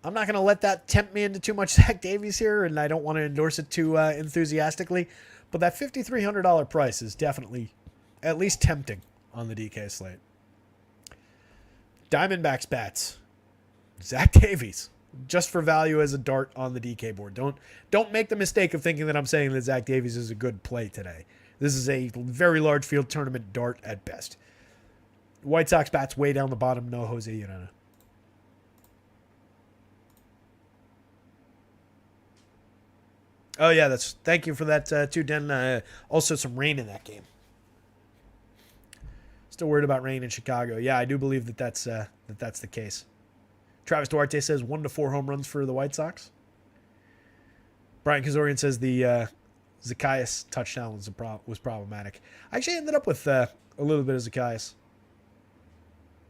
I'm not going to let that tempt me into too much Zach Davies here, and I don't want to endorse it too enthusiastically, But that $5,300 price is definitely at least tempting on the DK slate. Diamondbacks bats. Zach Davies. Just for value as a dart on the DK board. Don't make the mistake of thinking that I'm saying that Zach Davies is a good play today. This is a very large field tournament dart at best. White Sox bats way down the bottom. No Jose Urena. Oh yeah, thank you for that too, Den. Also some rain in that game. Still worried about rain in Chicago. Yeah, I do believe that's the case. Travis Duarte says 1 to 4 home runs for the White Sox. Brian Kazorian says the Zacchaeus touchdown was problematic. I actually ended up with a little bit of Zacchaeus,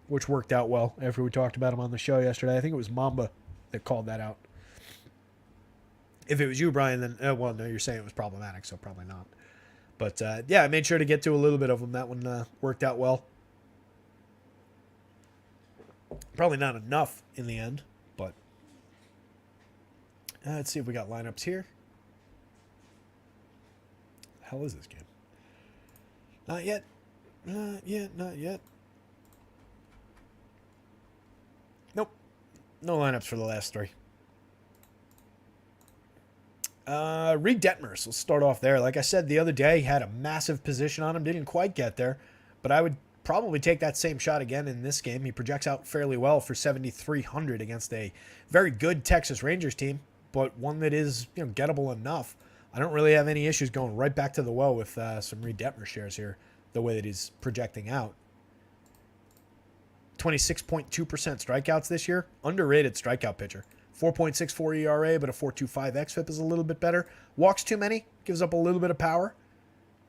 which worked out well after we talked about him on the show yesterday. I think it was Mamba that called that out. If it was you, Brian, then, well, no, you're saying it was problematic, so probably not. But, yeah, I made sure to get to a little bit of them. That one worked out well. Probably not enough in the end, but let's see if we got lineups here. The hell is this game? Not yet. Not yet. Nope. No lineups for the last three. Reed Detmers, let's start off there. Like I said the other day, had a massive position on him. Didn't quite get there, but I would probably take that same shot again in this game. He projects out fairly well for 7,300 against a very good Texas Rangers team, but one that is gettable enough. I don't really have any issues going right back to the well with some Reed Detmer shares here, the way that he's projecting out. 26.2% strikeouts this year. Underrated strikeout pitcher. 4.64 ERA, but a 4.25 xFIP is a little bit better. Walks too many, gives up a little bit of power.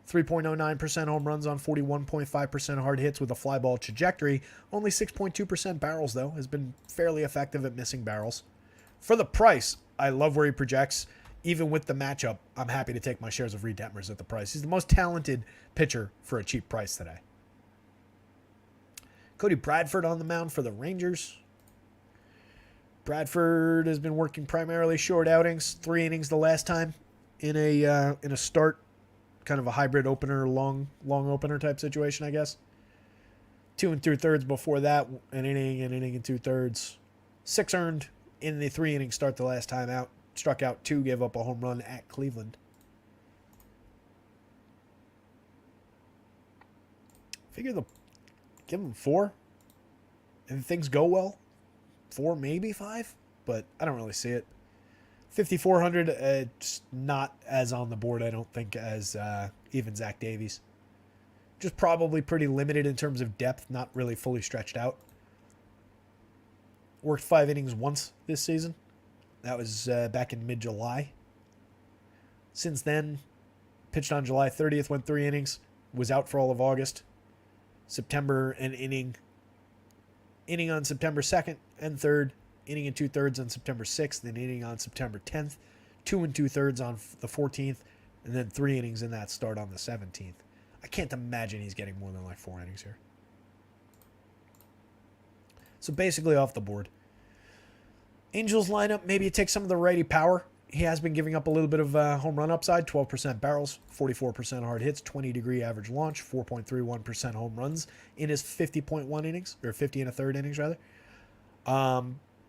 3.09% home runs on 41.5% hard hits with a fly ball trajectory. Only 6.2% barrels, though. Has been fairly effective at missing barrels. For the price, I love where he projects. Even with the matchup, I'm happy to take my shares of Reed Detmers at the price. He's the most talented pitcher for a cheap price today. Cody Bradford on the mound for the Rangers. Bradford has been working primarily short outings, 3 innings the last time in a start, kind of a hybrid opener, long opener type situation, I guess. 2 3/3 before that, an inning and 2/3. 6 earned in the 3 inning start the last time out. Struck out 2, gave up a home run at Cleveland. Figure they'll give him 4 if things go well. 4, maybe 5, but I don't really see it. 5,400, it's not as on the board, I don't think, as even Zach Davies. Just probably pretty limited in terms of depth, not really fully stretched out. Worked 5 innings once this season. That was back in mid-July. Since then, pitched on July 30th, went 3 innings, was out for all of August. September, an inning on September 2nd and 3rd, inning and 2/3 on September 6th, an inning on September 10th, 2 2/3 on the 14th, and then 3 innings in that start on the 17th. I can't imagine he's getting more than like 4 innings here. So basically off the board. Angels lineup, maybe you take some of the righty power. He has been giving up a little bit of home run upside, 12% barrels, 44% hard hits, 20-degree average launch, 4.31% home runs in his 50.1 innings, or 50 1/3 innings, rather.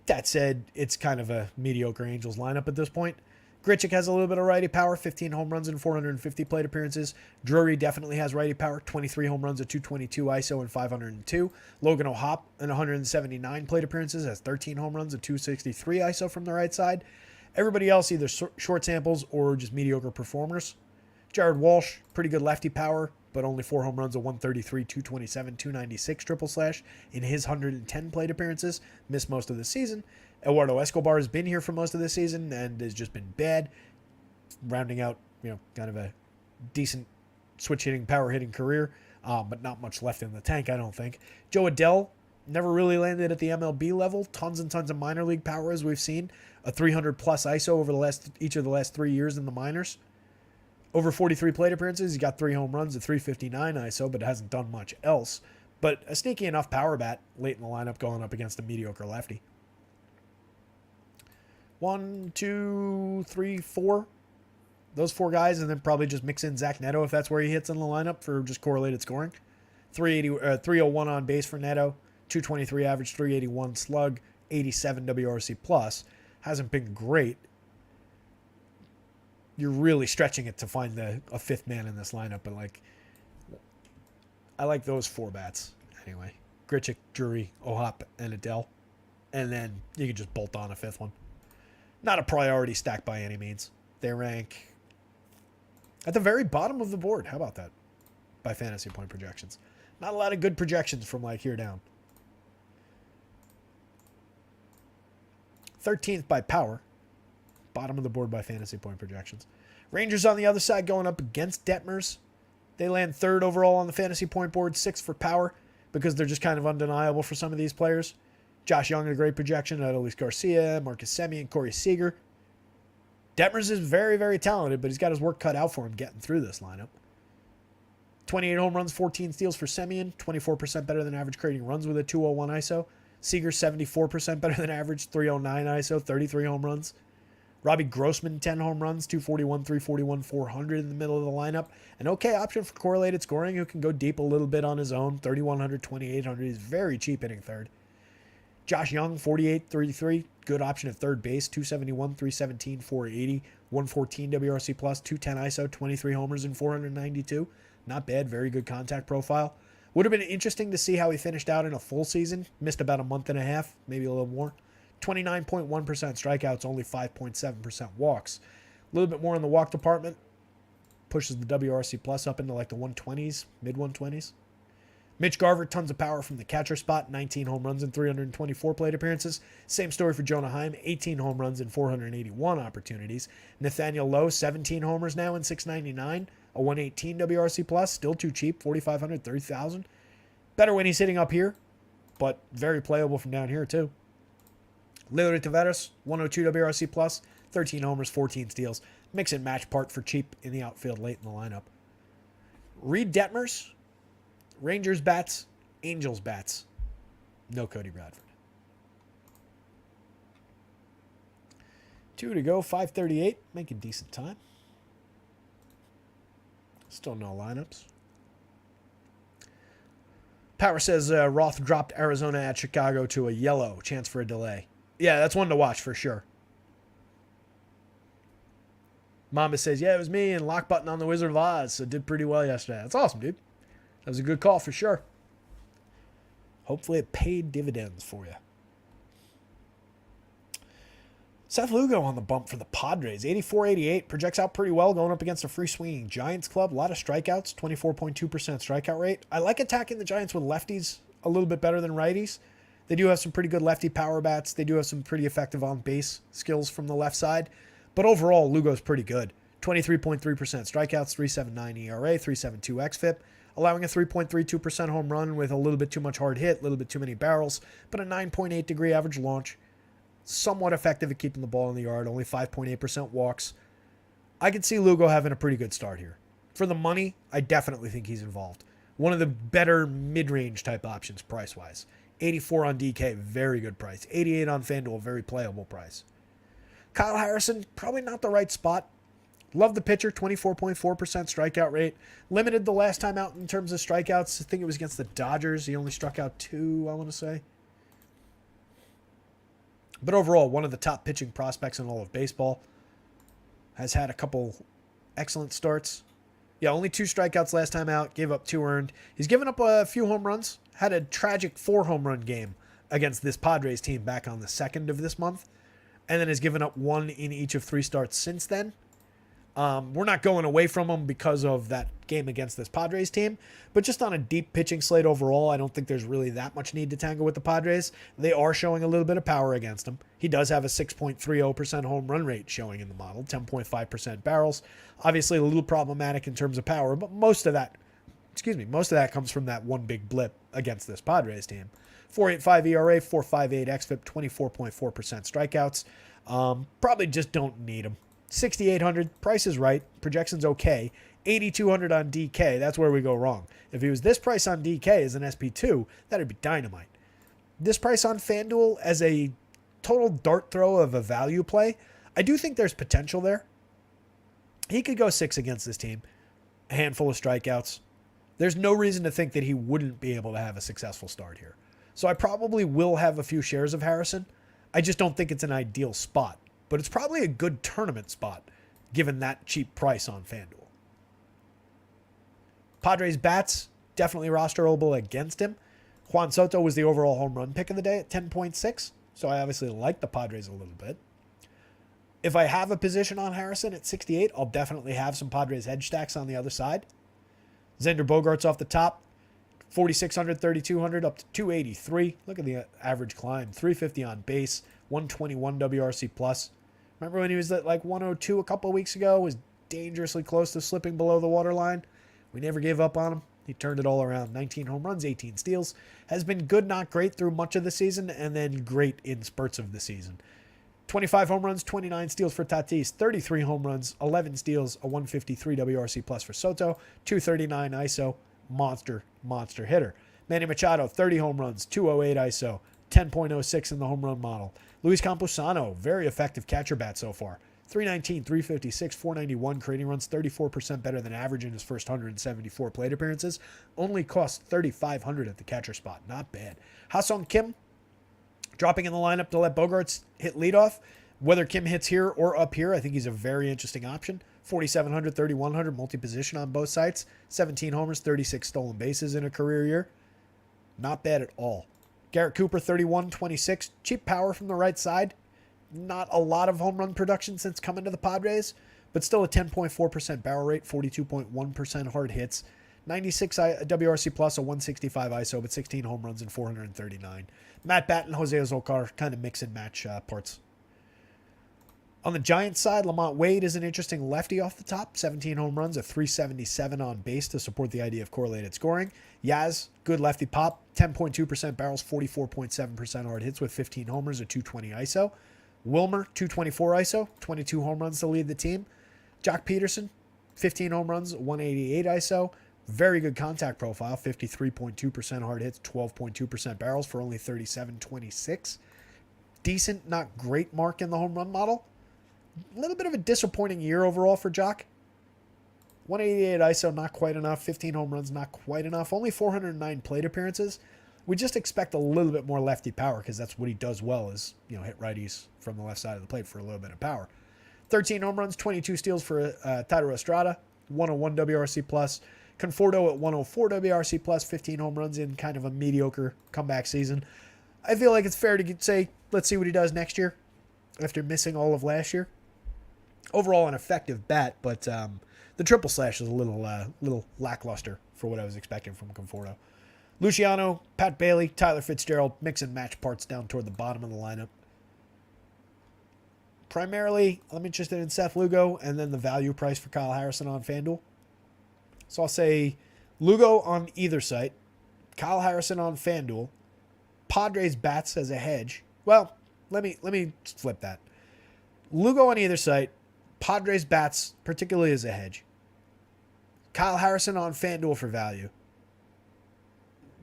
That said, it's kind of a mediocre Angels lineup at this point. Grichuk has a little bit of righty power, 15 home runs and 450 plate appearances. Drury definitely has righty power, 23 home runs at 222 ISO and 502. Logan O'Hoppe and 179 plate appearances has 13 home runs at 263 ISO from the right side. Everybody else either short samples or just mediocre performers. Jared Walsh, pretty good lefty power, but only 4 home runs at 133, 227, 296 triple slash in his 110 plate appearances. Missed most of the season. Eduardo Escobar has been here for most of the season and has just been bad. Rounding out, kind of a decent switch hitting, power hitting career, but not much left in the tank, I don't think. Joe Adell never really landed at the MLB level. Tons and tons of minor league power, as we've seen. A 300-plus ISO over each of the last 3 years in the minors. Over 43 plate appearances, he's got 3 home runs at 359 ISO, but hasn't done much else. But a sneaky enough power bat late in the lineup going up against a mediocre lefty. 1, 2, 3, 4. Those four guys, and then probably just mix in Zach Neto if that's where he hits in the lineup for just correlated scoring. 301 on base for Neto, 223 average, 381 slug, 87 WRC plus. Hasn't been great. You're really stretching it to find a fifth man in this lineup, but I like those four bats anyway. Grichuk, Drury, Ohop, and Adele. And then you can just bolt on a fifth one. Not a priority stack by any means. They rank at the very bottom of the board. How about that? By fantasy point projections. Not a lot of good projections from here down. 13th by power. Bottom of the board by fantasy point projections. Rangers on the other side going up against Detmers. They land third overall on the fantasy point board, 6th for power, because they're just kind of undeniable for some of these players. Josh Young, a great projection. Adolis Garcia, Marcus Semien, Corey Seager. Detmers is very, very talented, but he's got his work cut out for him getting through this lineup. 28 home runs, 14 steals for Semien, 24% better than average creating runs with a 201 ISO. Seager, 74% better than average, 309 ISO, 33 home runs. Robbie Grossman, 10 home runs, 241, 341, 400 in the middle of the lineup. An okay option for correlated scoring who can go deep a little bit on his own. 3,100, 2,800. He's very cheap hitting third. Josh Young, 48, 33. Good option at third base. 271, 317, 480, 114 WRC plus, 210 ISO, 23 homers, and 492. Not bad. Very good contact profile. Would have been interesting to see how he finished out in a full season. Missed about a month and a half, maybe a little more. 29.1% strikeouts, only 5.7% walks. A little bit more in the walk department. Pushes the WRC plus up into the 120s, mid 120s. Mitch Garver, tons of power from the catcher spot, 19 home runs and 324 plate appearances. Same story for Jonah Heim, 18 home runs and 481 opportunities. Nathaniel Lowe, 17 homers now and 699, a 118 WRC plus, still too cheap, 4,500, 30,000. Better when he's hitting up here, but very playable from down here too. Leo Taveras, 102 WRC plus, 13 homers, 14 steals. Mix and match part for cheap in the outfield late in the lineup. Reed Detmers, Rangers bats, Angels bats. No Cody Bradford. 2 to go, 5:38. Making decent time. Still no lineups. Power says Roth dropped Arizona at Chicago to a yellow. Chance for a delay. Yeah, that's one to watch for sure. Mamba says, yeah, it was me and lock button on the Wizard of Oz, so did pretty well yesterday. That's awesome, dude. That was a good call for sure. Hopefully it paid dividends for you. Seth Lugo on the bump for the Padres. 84-88. Projects out pretty well going up against a free swinging Giants club. A lot of strikeouts. 24.2% strikeout rate. I like attacking the Giants with lefties a little bit better than righties. They do have some pretty good lefty power bats. They do have some pretty effective on-base skills from the left side. But overall, Lugo's pretty good. 23.3% strikeouts, 3.79 ERA, 3.72 xFIP, allowing a 3.32% home run with a little bit too much hard hit, a little bit too many barrels, but a 9.8 degree average launch. Somewhat effective at keeping the ball in the yard, only 5.8% walks. I could see Lugo having a pretty good start here. For the money, I definitely think he's involved. One of the better mid-range type options price-wise. 84 on DK, very good price. 88 on FanDuel, very playable price. Kyle Harrison, probably not the right spot. Love the pitcher, 24.4% strikeout rate. Limited the last time out in terms of strikeouts. I think it was against the Dodgers. He only struck out 2, I want to say. But overall, one of the top pitching prospects in all of baseball. Has had a couple excellent starts. Yeah, only 2 strikeouts last time out. Gave up 2 earned. He's given up a few home runs. Had a tragic 4 home run game against this Padres team back on the 2nd of this month. And then has given up 1 in each of 3 starts since then. We're not going away from him because of that game against this Padres team. But just on a deep pitching slate overall, I don't think there's really that much need to tangle with the Padres. They are showing a little bit of power against him. He does have a 6.30% home run rate showing in the model, 10.5% barrels. Obviously a little problematic in terms of power, but most of that comes from that one big blip against this Padres team. 4.85 ERA, 4.58 xFIP, 24.4% strikeouts. Probably just don't need him. 6,800, price is right. Projection's okay. 8,200 on DK, that's where we go wrong. If he was this price on DK as an SP2, that'd be dynamite. This price on FanDuel as a total dart throw of a value play, I do think there's potential there. He could go 6 against this team, a handful of strikeouts. There's no reason to think that he wouldn't be able to have a successful start here. So I probably will have a few shares of Harrison. I just don't think it's an ideal spot, but it's probably a good tournament spot given that cheap price on FanDuel. Padres bats, definitely rosterable against him. Juan Soto was the overall home run pick of the day at 10.6, so I obviously like the Padres a little bit. If I have a position on Harrison at 68, I'll definitely have some Padres hedge stacks on the other side. Xander Bogaerts off the top, 4,600, 3,200, up to 283. Look at the average climb, 350 on base, 121 WRC plus. Remember when he was at like 102 a couple of weeks ago, was dangerously close to slipping below the waterline? We never gave up on him. He turned it all around. 19 home runs, 18 steals. Has been good, not great through much of the season, and then great in spurts of the season. 25 home runs, 29 steals for Tatis, 33 home runs, 11 steals, a 153 WRC plus for Soto, 239 ISO, monster hitter. Manny Machado, 30 home runs, 208 ISO, 10.06 in the home run model. Luis Campusano, very effective catcher bat so far. 319, 356, 491 creating runs, 34% better than average in his first 174 plate appearances. Only cost 3,500 at the catcher spot. Not bad. Ha-Seong Kim, dropping in the lineup to let Bogaerts hit leadoff. Whether Kim hits here or up here, I think he's a very interesting option. 4,700, 3,100, multi-position on both sides. 17 homers, 36 stolen bases in a career year. Not bad at all. Garrett Cooper, 31, 26. Cheap power from the right side. Not a lot of home run production since coming to the Padres, but still a 10.4% barrel rate, 42.1% hard hits. 96 WRC plus, a 165 ISO, but 16 home runs and 439. Matt Batt and Jose Azocar kind of mix and match parts. On the Giants side, Lamont Wade is an interesting lefty off the top. 17 home runs, a 377 on base to support the idea of correlated scoring. Yaz, good lefty pop, 10.2% barrels, 44.7% hard hits with 15 homers, a 220 ISO. Wilmer, 224 ISO, 22 home runs to lead the team. Jock Peterson, 15 home runs, 188 ISO. Very good contact profile, 53.2% hard hits, 12.2% barrels for only 37.26. Decent, not great mark in the home run model. A little bit of a disappointing year overall for Jock. 188 ISO, not quite enough. 15 home runs, not quite enough. Only 409 plate appearances. We just expect a little bit more lefty power because that's what he does well is, hit righties from the left side of the plate for a little bit of power. 13 home runs, 22 steals for Thairo Estrada, 101 WRC plus. Conforto at 104 WRC plus, 15 home runs in kind of a mediocre comeback season. I feel like it's fair to say, let's see what he does next year after missing all of last year. Overall, an effective bat, but the triple slash is a little lackluster for what I was expecting from Conforto. Luciano, Pat Bailey, Tyler Fitzgerald, mix and match parts down toward the bottom of the lineup. Primarily, I'm interested in Seth Lugo and then the value price for Kyle Harrison on FanDuel. So I'll say Lugo on either site, Kyle Harrison on FanDuel, Padres bats as a hedge. Well, let me flip that. Lugo on either site, Padres bats particularly as a hedge. Kyle Harrison on FanDuel for value.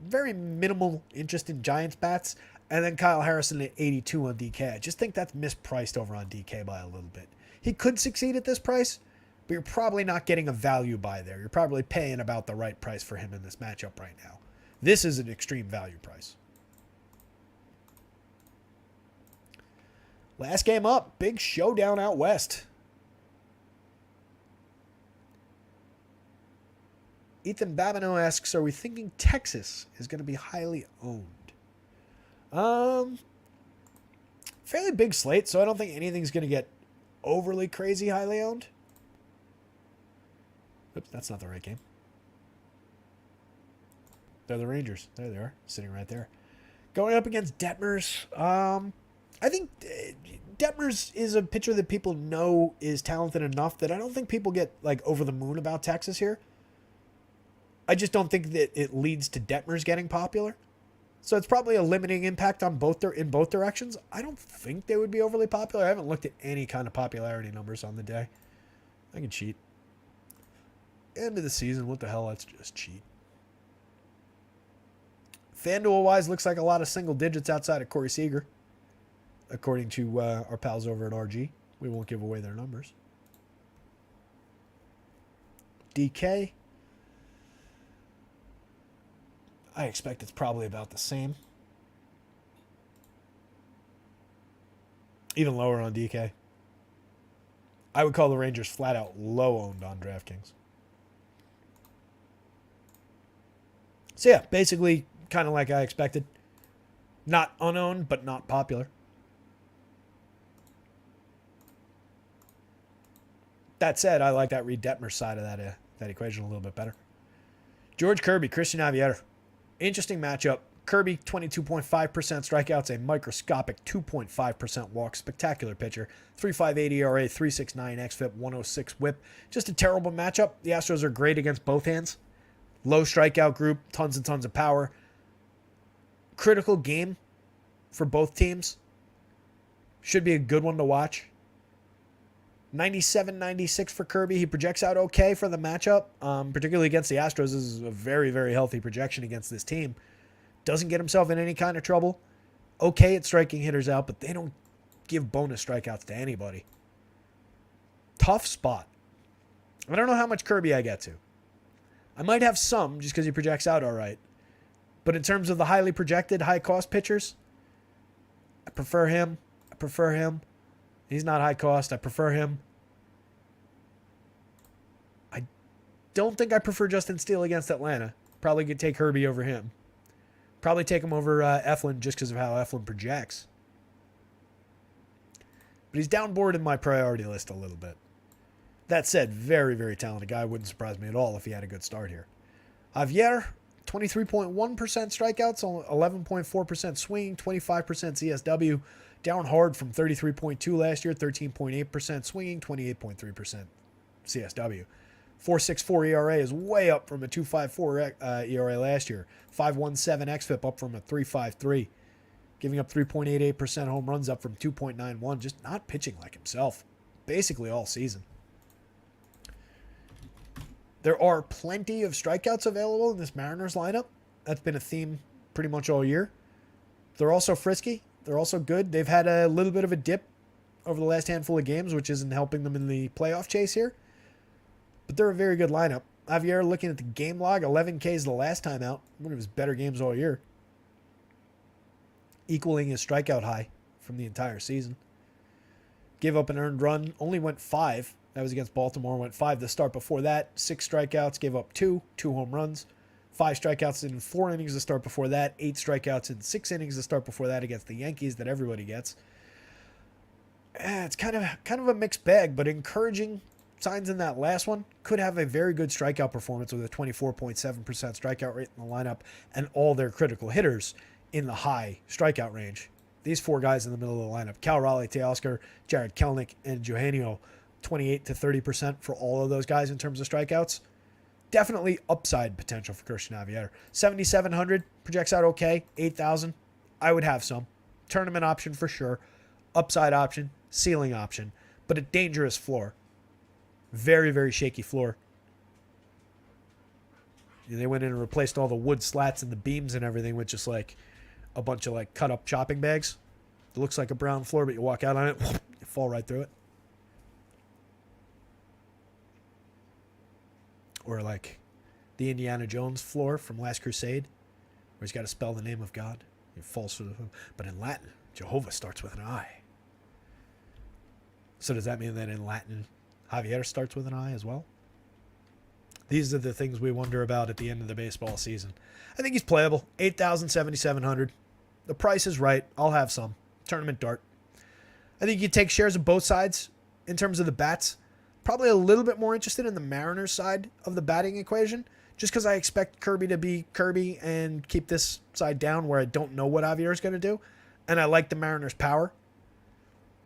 Very minimal interest in Giants bats. And then Kyle Harrison at 82 on DK. I just think that's mispriced over on DK by a little bit. He could succeed at this price, but you're probably not getting a value buy there. You're probably paying about the right price for him in this matchup right now. This is an extreme value price. Last game up, big showdown out west. Ethan Babineau asks, are we thinking Texas is going to be highly owned? Fairly big slate, so I don't think anything's going to get overly crazy highly owned. Oops, that's not the right game. They're the Rangers. There they are, sitting right there. Going up against Detmers. I think Detmers is a pitcher that people know is talented enough that I don't think people get over the moon about Texas here. I just don't think that it leads to Detmers getting popular. So it's probably a limiting impact on in both directions. I don't think they would be overly popular. I haven't looked at any kind of popularity numbers on the day. I can cheat. End of the season, what the hell? Let's just cheat. FanDuel-wise, looks like a lot of single digits outside of Corey Seager, according to our pals over at RG. We won't give away their numbers. DK. I expect it's probably about the same. Even lower on DK. I would call the Rangers flat out low owned on DraftKings. So yeah, basically kind of like I expected. Not unowned, but not popular. That said, I like that Reed Detmer side of that equation a little bit better. George Kirby, Christian Javier. Interesting matchup. Kirby, 22.5% strikeouts, a microscopic 2.5% walk. Spectacular pitcher. 3.58 ERA, 3.69 xFIP, 106 whip. Just a terrible matchup. The Astros are great against both hands. Low strikeout group, tons and tons of power. Critical game for both teams. Should be a good one to watch. 97-96 for Kirby. He projects out okay for the matchup, particularly against the Astros. This is a very, very healthy projection against this team. Doesn't get himself in any kind of trouble. Okay at striking hitters out, but they don't give bonus strikeouts to anybody. Tough spot. I don't know how much Kirby I get to. I might have some just because he projects out all right. But in terms of the highly projected, high-cost pitchers, I prefer him. He's not high cost. I prefer him. I don't think I prefer Justin Steele against Atlanta. Probably could take Kirby over him. Probably take him over Eflin just because of how Eflin projects. But he's downboard in my priority list a little bit. That said, very, very talented guy. Wouldn't surprise me at all if he had a good start here. Javier, 23.1% strikeouts, 11.4% swing, 25% CSW. Down hard from 33.2 last year, 13.8% swinging, 28.3% CSW. 4.64 ERA is way up from a 2.54 ERA last year. 5.17 xFIP up from a 3.53. Giving up 3.88% home runs up from 2.91. Just not pitching like himself basically all season. There are plenty of strikeouts available in this Mariners lineup. That's been a theme pretty much all year. They're also frisky. They're also good. They've had a little bit of a dip over the last handful of games, which isn't helping them in the playoff chase here. But they're a very good lineup. Javier, looking at the game log, 11 Ks the last time out. One of his better games all year. Equaling his strikeout high from the entire season. Gave up an earned run. Only went 5. That was against Baltimore. Went 5 the start before that. 6 strikeouts. Gave up 2 home runs. 5 strikeouts in 4 innings to start before that. 8 strikeouts in 6 innings to start before that against the Yankees that everybody gets. It's kind of a mixed bag, but encouraging signs in that last one. Could have a very good strikeout performance with a 24.7% strikeout rate in the lineup and all their critical hitters in the high strikeout range. These 4 guys in the middle of the lineup, Cal Raleigh, Teoscar, Jared Kelenic, and Eugenio, 28 to 30% for all of those guys in terms of strikeouts. Definitely upside potential for Christian Javier. 7,700 projects out okay. 8,000. I would have some. Tournament option for sure. Upside option. Ceiling option. But a dangerous floor. Very, very shaky floor. They went in and replaced all the wood slats and the beams and everything with just like a bunch of like cut up chopping bags. It looks like a brown floor, but you walk out on it, you fall right through it. Or like the Indiana Jones floor from Last Crusade, where he's got to spell the name of God. He falls through the... But in Latin, Jehovah starts with an I. So does that mean that in Latin, Javier starts with an I as well? These are the things we wonder about at the end of the baseball season. I think he's playable. 8,000, 7,700. The price is right. I'll have some. Tournament dart. I think you take shares of both sides in terms of the bats. Probably a little bit more interested in the Mariners side of the batting equation, just because I expect Kirby to be Kirby and keep this side down where I don't know what Javier is going to do. And I like the Mariners' power.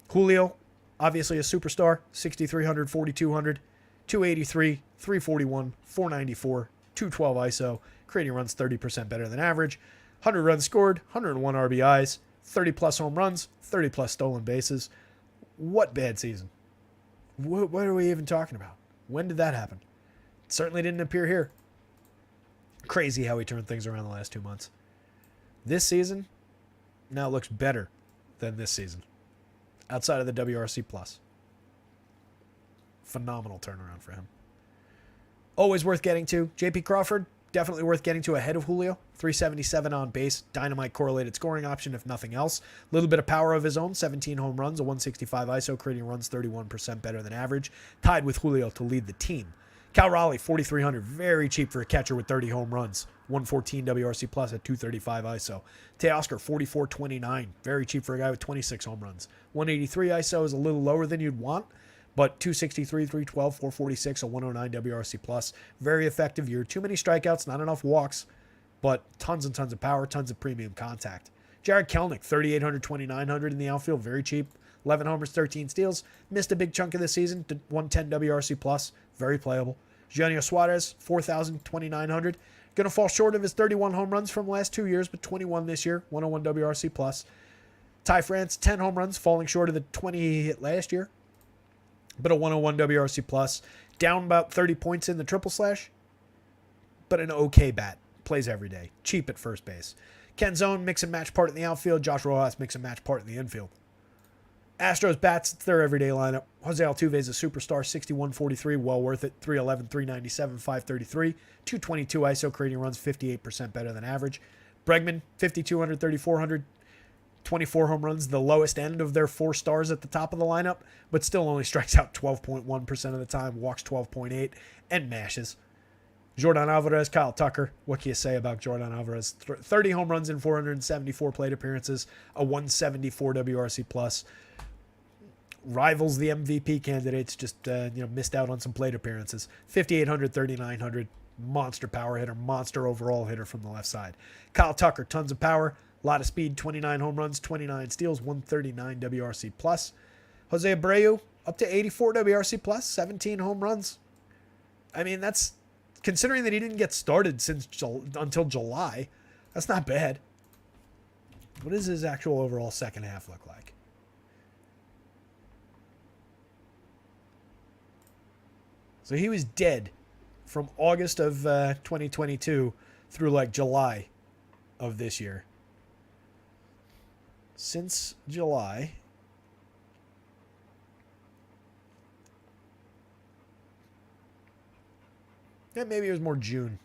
Julio, obviously a superstar, 6,300, 4,200, 283, 341, 494, 212 ISO, creating runs 30% better than average, 100 runs scored, 101 RBIs, 30 plus home runs, 30 plus stolen bases. What bad season? What are we even talking about? When did that happen? It certainly didn't appear here. Crazy how he turned things around the last 2 months. This season now looks better than this season. Outside of the WRC+. Phenomenal turnaround for him. Always worth getting to. J.P. Crawford, definitely worth getting to ahead of Julio. 377 on base, dynamite correlated scoring option if nothing else. A little bit of power of his own, 17 home runs, a 165 ISO, creating runs 31% better than average. Tied with Julio to lead the team. Cal Raleigh, 4,300, very cheap for a catcher with 30 home runs. 114 WRC plus at 235 ISO. Teoscar, 4429, very cheap for a guy with 26 home runs. 183 ISO is a little lower than you'd want, but 263, 312, 446, a 109 WRC plus. Very effective year. Too many strikeouts, not enough walks, but tons and tons of power, tons of premium contact. Jared Kelenic, 3,800, 2,900 in the outfield, very cheap. 11 homers, 13 steals. Missed a big chunk of the season, 110 WRC plus, very playable. Eugenio Suarez, 4,000, 2,900. Going to fall short of his 31 home runs from the last 2 years, but 21 this year, 101 WRC plus. Ty France, 10 home runs, falling short of the 20 he hit last year, but a 101 WRC plus. Down about 30 points in the triple slash, but an okay bat. Plays every day. Cheap at first base. Ken Zone, mix and match part in the outfield. Josh Rojas, mix and match part in the infield. Astros bats, it's their everyday lineup. Jose Altuve is a superstar, 61.43, well worth it. 311, 397, 533. 222 ISO, creating runs 58% better than average. Bregman, 5,200, 3,400. 24 home runs, the lowest end of their 4 stars at the top of the lineup, but still only strikes out 12.1% of the time, walks 12.8, and mashes. Jordan Alvarez, Kyle Tucker. What can you say about Jordan Alvarez? 30 home runs in 474 plate appearances, a 174 WRC plus. Rivals the MVP candidates, just missed out on some plate appearances. 5,800, 3,900, monster power hitter, monster overall hitter from the left side. Kyle Tucker, tons of power, a lot of speed, 29 home runs, 29 steals, 139 WRC plus. Jose Abreu, up to 84 WRC plus, 17 home runs. I mean, that's, considering that he didn't get started until July, that's not bad. What does his actual overall second half look like? So he was dead from August of 2022 through like July of this year. Since July, yeah, maybe it was more June.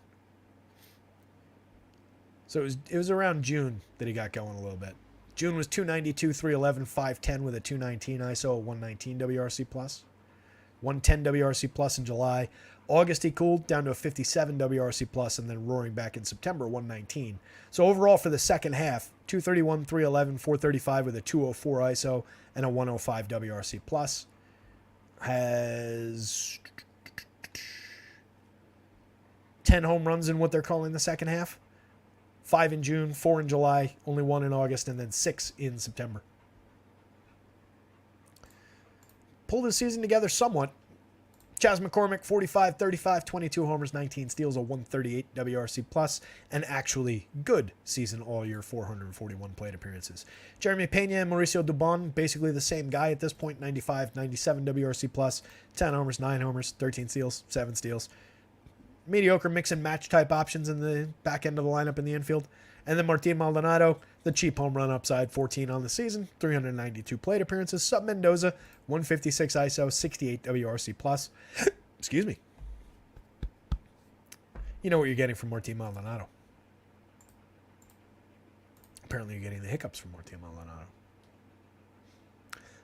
So it was around June that he got going a little bit. June was 292, 311, 510 with a 219 ISO, 119 WRC plus. 110 WRC plus in July. August he cooled down to a 57 WRC plus and then roaring back in September, 119. So overall for the second half, 231, 311, 435 with a 204 ISO and a 105 WRC plus. Has 10 home runs in what they're calling the second half. 5 in June, 4 in July, only 1 in August, and then 6 in September. Pulled his season together somewhat. Chas McCormick, 45, 35, 22 homers, 19 steals, a 138 WRC plus, and actually good season all year, 441 plate appearances. Jeremy Pena and Mauricio Dubon, basically the same guy at this point, 95, 97 WRC plus, 10 homers, 9 homers, 13 steals, 7 steals. Mediocre mix and match type options in the back end of the lineup in the infield. And then Martin Maldonado, the cheap home run upside, 14 on the season, 392 plate appearances. Sub Mendoza, 156 ISO, 68 WRC plus. Excuse me. You know what you're getting from Martin Maldonado. Apparently you're getting the hiccups from Martin Maldonado.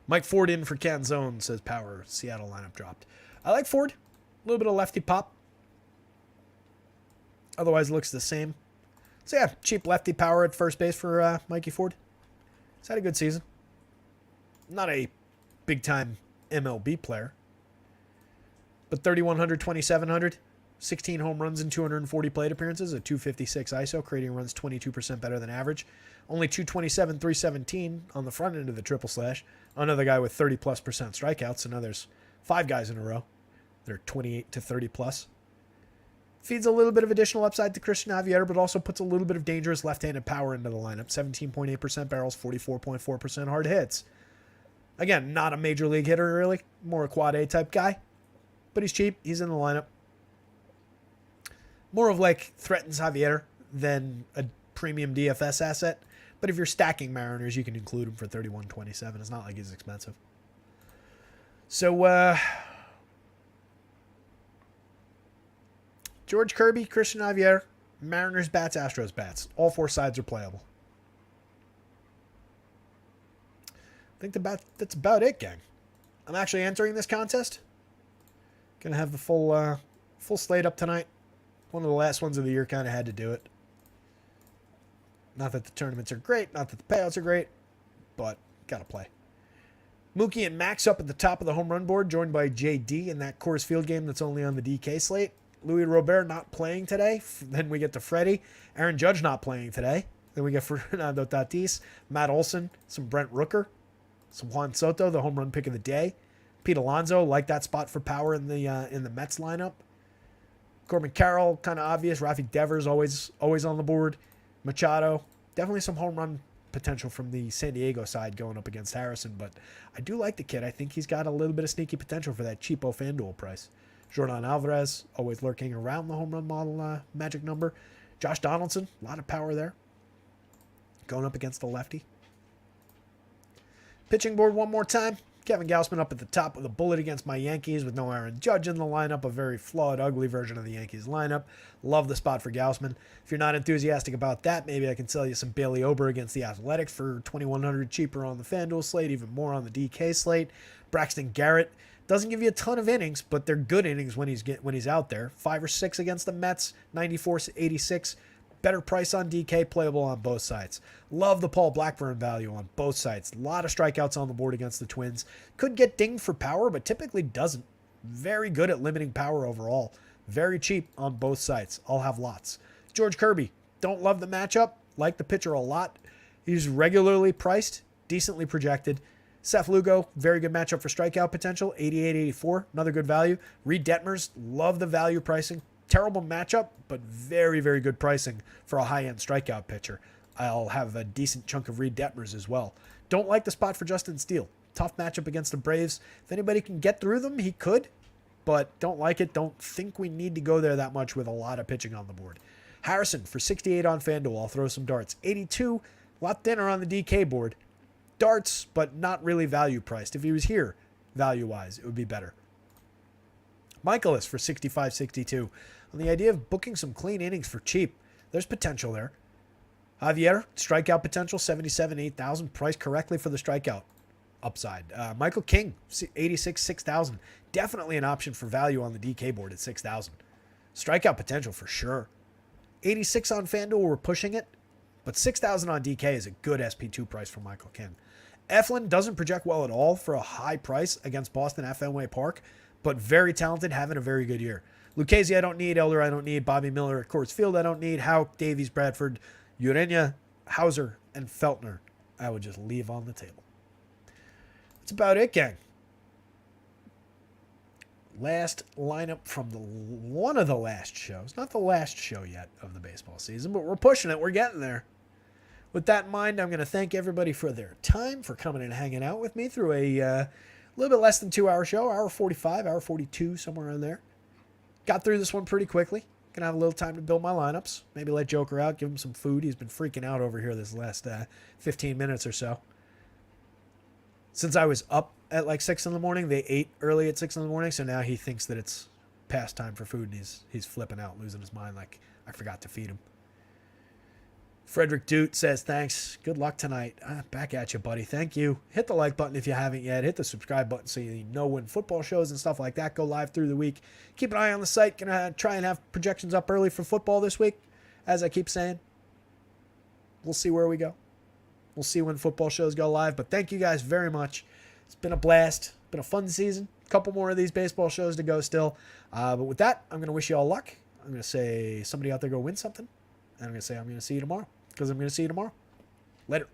Mike Ford in for Ken Zone, says Power. Seattle lineup dropped. I like Ford. A little bit of lefty pop. Otherwise looks the same. So yeah, cheap lefty power at first base for Mikey Ford. He's had a good season. Not a big-time MLB player. But 3,100, 2,700, 16 home runs and 240 plate appearances, a 256 ISO, creating runs 22% better than average. Only 227, 317 on the front end of the triple slash. Another guy with 30+% strikeouts, and now there's 5 guys in a row. They're 28 to 30+. Feeds a little bit of additional upside to Christian Javier, but also puts a little bit of dangerous left-handed power into the lineup. 17.8% barrels, 44.4% hard hits. Again, not a major league hitter, really. More a quad A type guy. But he's cheap. He's in the lineup. More of like threatens Javier than a premium DFS asset. But if you're stacking Mariners, you can include him for 31.27. It's not like he's expensive. So, George Kirby, Christian Javier, Mariners bats, Astros bats. All four sides are playable. I think that's about it, gang. I'm actually entering this contest. Gonna have the full slate up tonight. One of the last ones of the year, kind of had to do it. Not that the tournaments are great, not that the payouts are great, but gotta play. Mookie and Max up at the top of the home run board, joined by JD in that Coors Field game that's only on the DK slate. Louis Robert not playing today. Then we get to Freddie. Aaron Judge not playing today. Then we get Fernando Tatis, Matt Olson, some Brent Rooker, some Juan Soto, the home run pick of the day. Pete Alonso, like that spot for power in the Mets lineup. Corbin Carroll, kind of obvious. Rafi Devers, always on the board. Machado, definitely some home run potential from the San Diego side going up against Harrison, but I do like the kid. I think he's got a little bit of sneaky potential for that cheapo FanDuel price. Jordan Alvarez, always lurking around the home run model magic number. Josh Donaldson, a lot of power there. Going up against the lefty. Pitching board one more time. Kevin Gausman up at the top with a bullet against my Yankees with no Aaron Judge in the lineup. A very flawed, ugly version of the Yankees lineup. Love the spot for Gausman. If you're not enthusiastic about that, maybe I can sell you some Bailey Ober against the Athletics for $2,100 cheaper on the FanDuel slate, even more on the DK slate. Braxton Garrett doesn't give you a ton of innings, but they're good innings when he's out there. 5 or 6 against the Mets, 94-86. Better price on DK, playable on both sides. Love the Paul Blackburn value on both sides. A lot of strikeouts on the board against the Twins. Could get dinged for power, but typically doesn't. Very good at limiting power overall. Very cheap on both sides. I'll have lots. George Kirby, don't love the matchup. Like the pitcher a lot. He's regularly priced, decently projected. Seth Lugo, very good matchup for strikeout potential. 88-84, another good value. Reed Detmers, love the value pricing. Terrible matchup, but very, very good pricing for a high-end strikeout pitcher. I'll have a decent chunk of Reed Detmers as well. Don't like the spot for Justin Steele. Tough matchup against the Braves. If anybody can get through them, he could, but don't like it. Don't think we need to go there that much with a lot of pitching on the board. Harrison for 68 on FanDuel. I'll throw some darts. 82, a lot thinner on the DK board. Darts, but not really value priced. If he was here, value-wise, it would be better. Michaelis for 65-62. On the idea of booking some clean innings for cheap, there's potential there. Javier, strikeout potential, 77-8,000. Priced correctly for the strikeout upside. Michael King, 86-6,000. Definitely an option for value on the DK board at 6,000. Strikeout potential for sure. 86 on FanDuel, we're pushing it. But 6,000 on DK is a good SP2 price for Michael King. Eflin doesn't project well at all for a high price against Boston at Fenway Park, but very talented, having a very good year. Lucchesi I don't need, Elder I don't need, Bobby Miller at Coors Field I don't need, Houck, Davies, Bradford, Urena, Hauser, and Feltner I would just leave on the table. That's about it, gang. Last lineup from one of the last shows. Not the last show yet of the baseball season, but we're pushing it. We're getting there. With that in mind, I'm going to thank everybody for their time, for coming and hanging out with me through a little bit less than 2-hour show, hour 45, hour 42, somewhere in there. Got through this one pretty quickly. Gonna have a little time to build my lineups. Maybe let Joker out, give him some food. He's been freaking out over here this last 15 minutes or so. Since I was up at like 6 in the morning, they ate early at 6 in the morning, so now he thinks that it's past time for food, and he's flipping out, losing his mind like I forgot to feed him. Frederick Doot says, thanks. Good luck tonight. Back at you, buddy. Thank you. Hit the like button if you haven't yet. Hit the subscribe button so you know when football shows and stuff like that go live through the week. Keep an eye on the site. Gonna try and have projections up early for football this week, as I keep saying. We'll see where we go. We'll see when football shows go live. But thank you guys very much. It's been a blast. Been a fun season. A couple more of these baseball shows to go still. But with that, I'm going to wish you all luck. I'm going to say somebody out there go win something. And I'm going to say I'm going to see you tomorrow. Because I'm going to see you tomorrow. Later.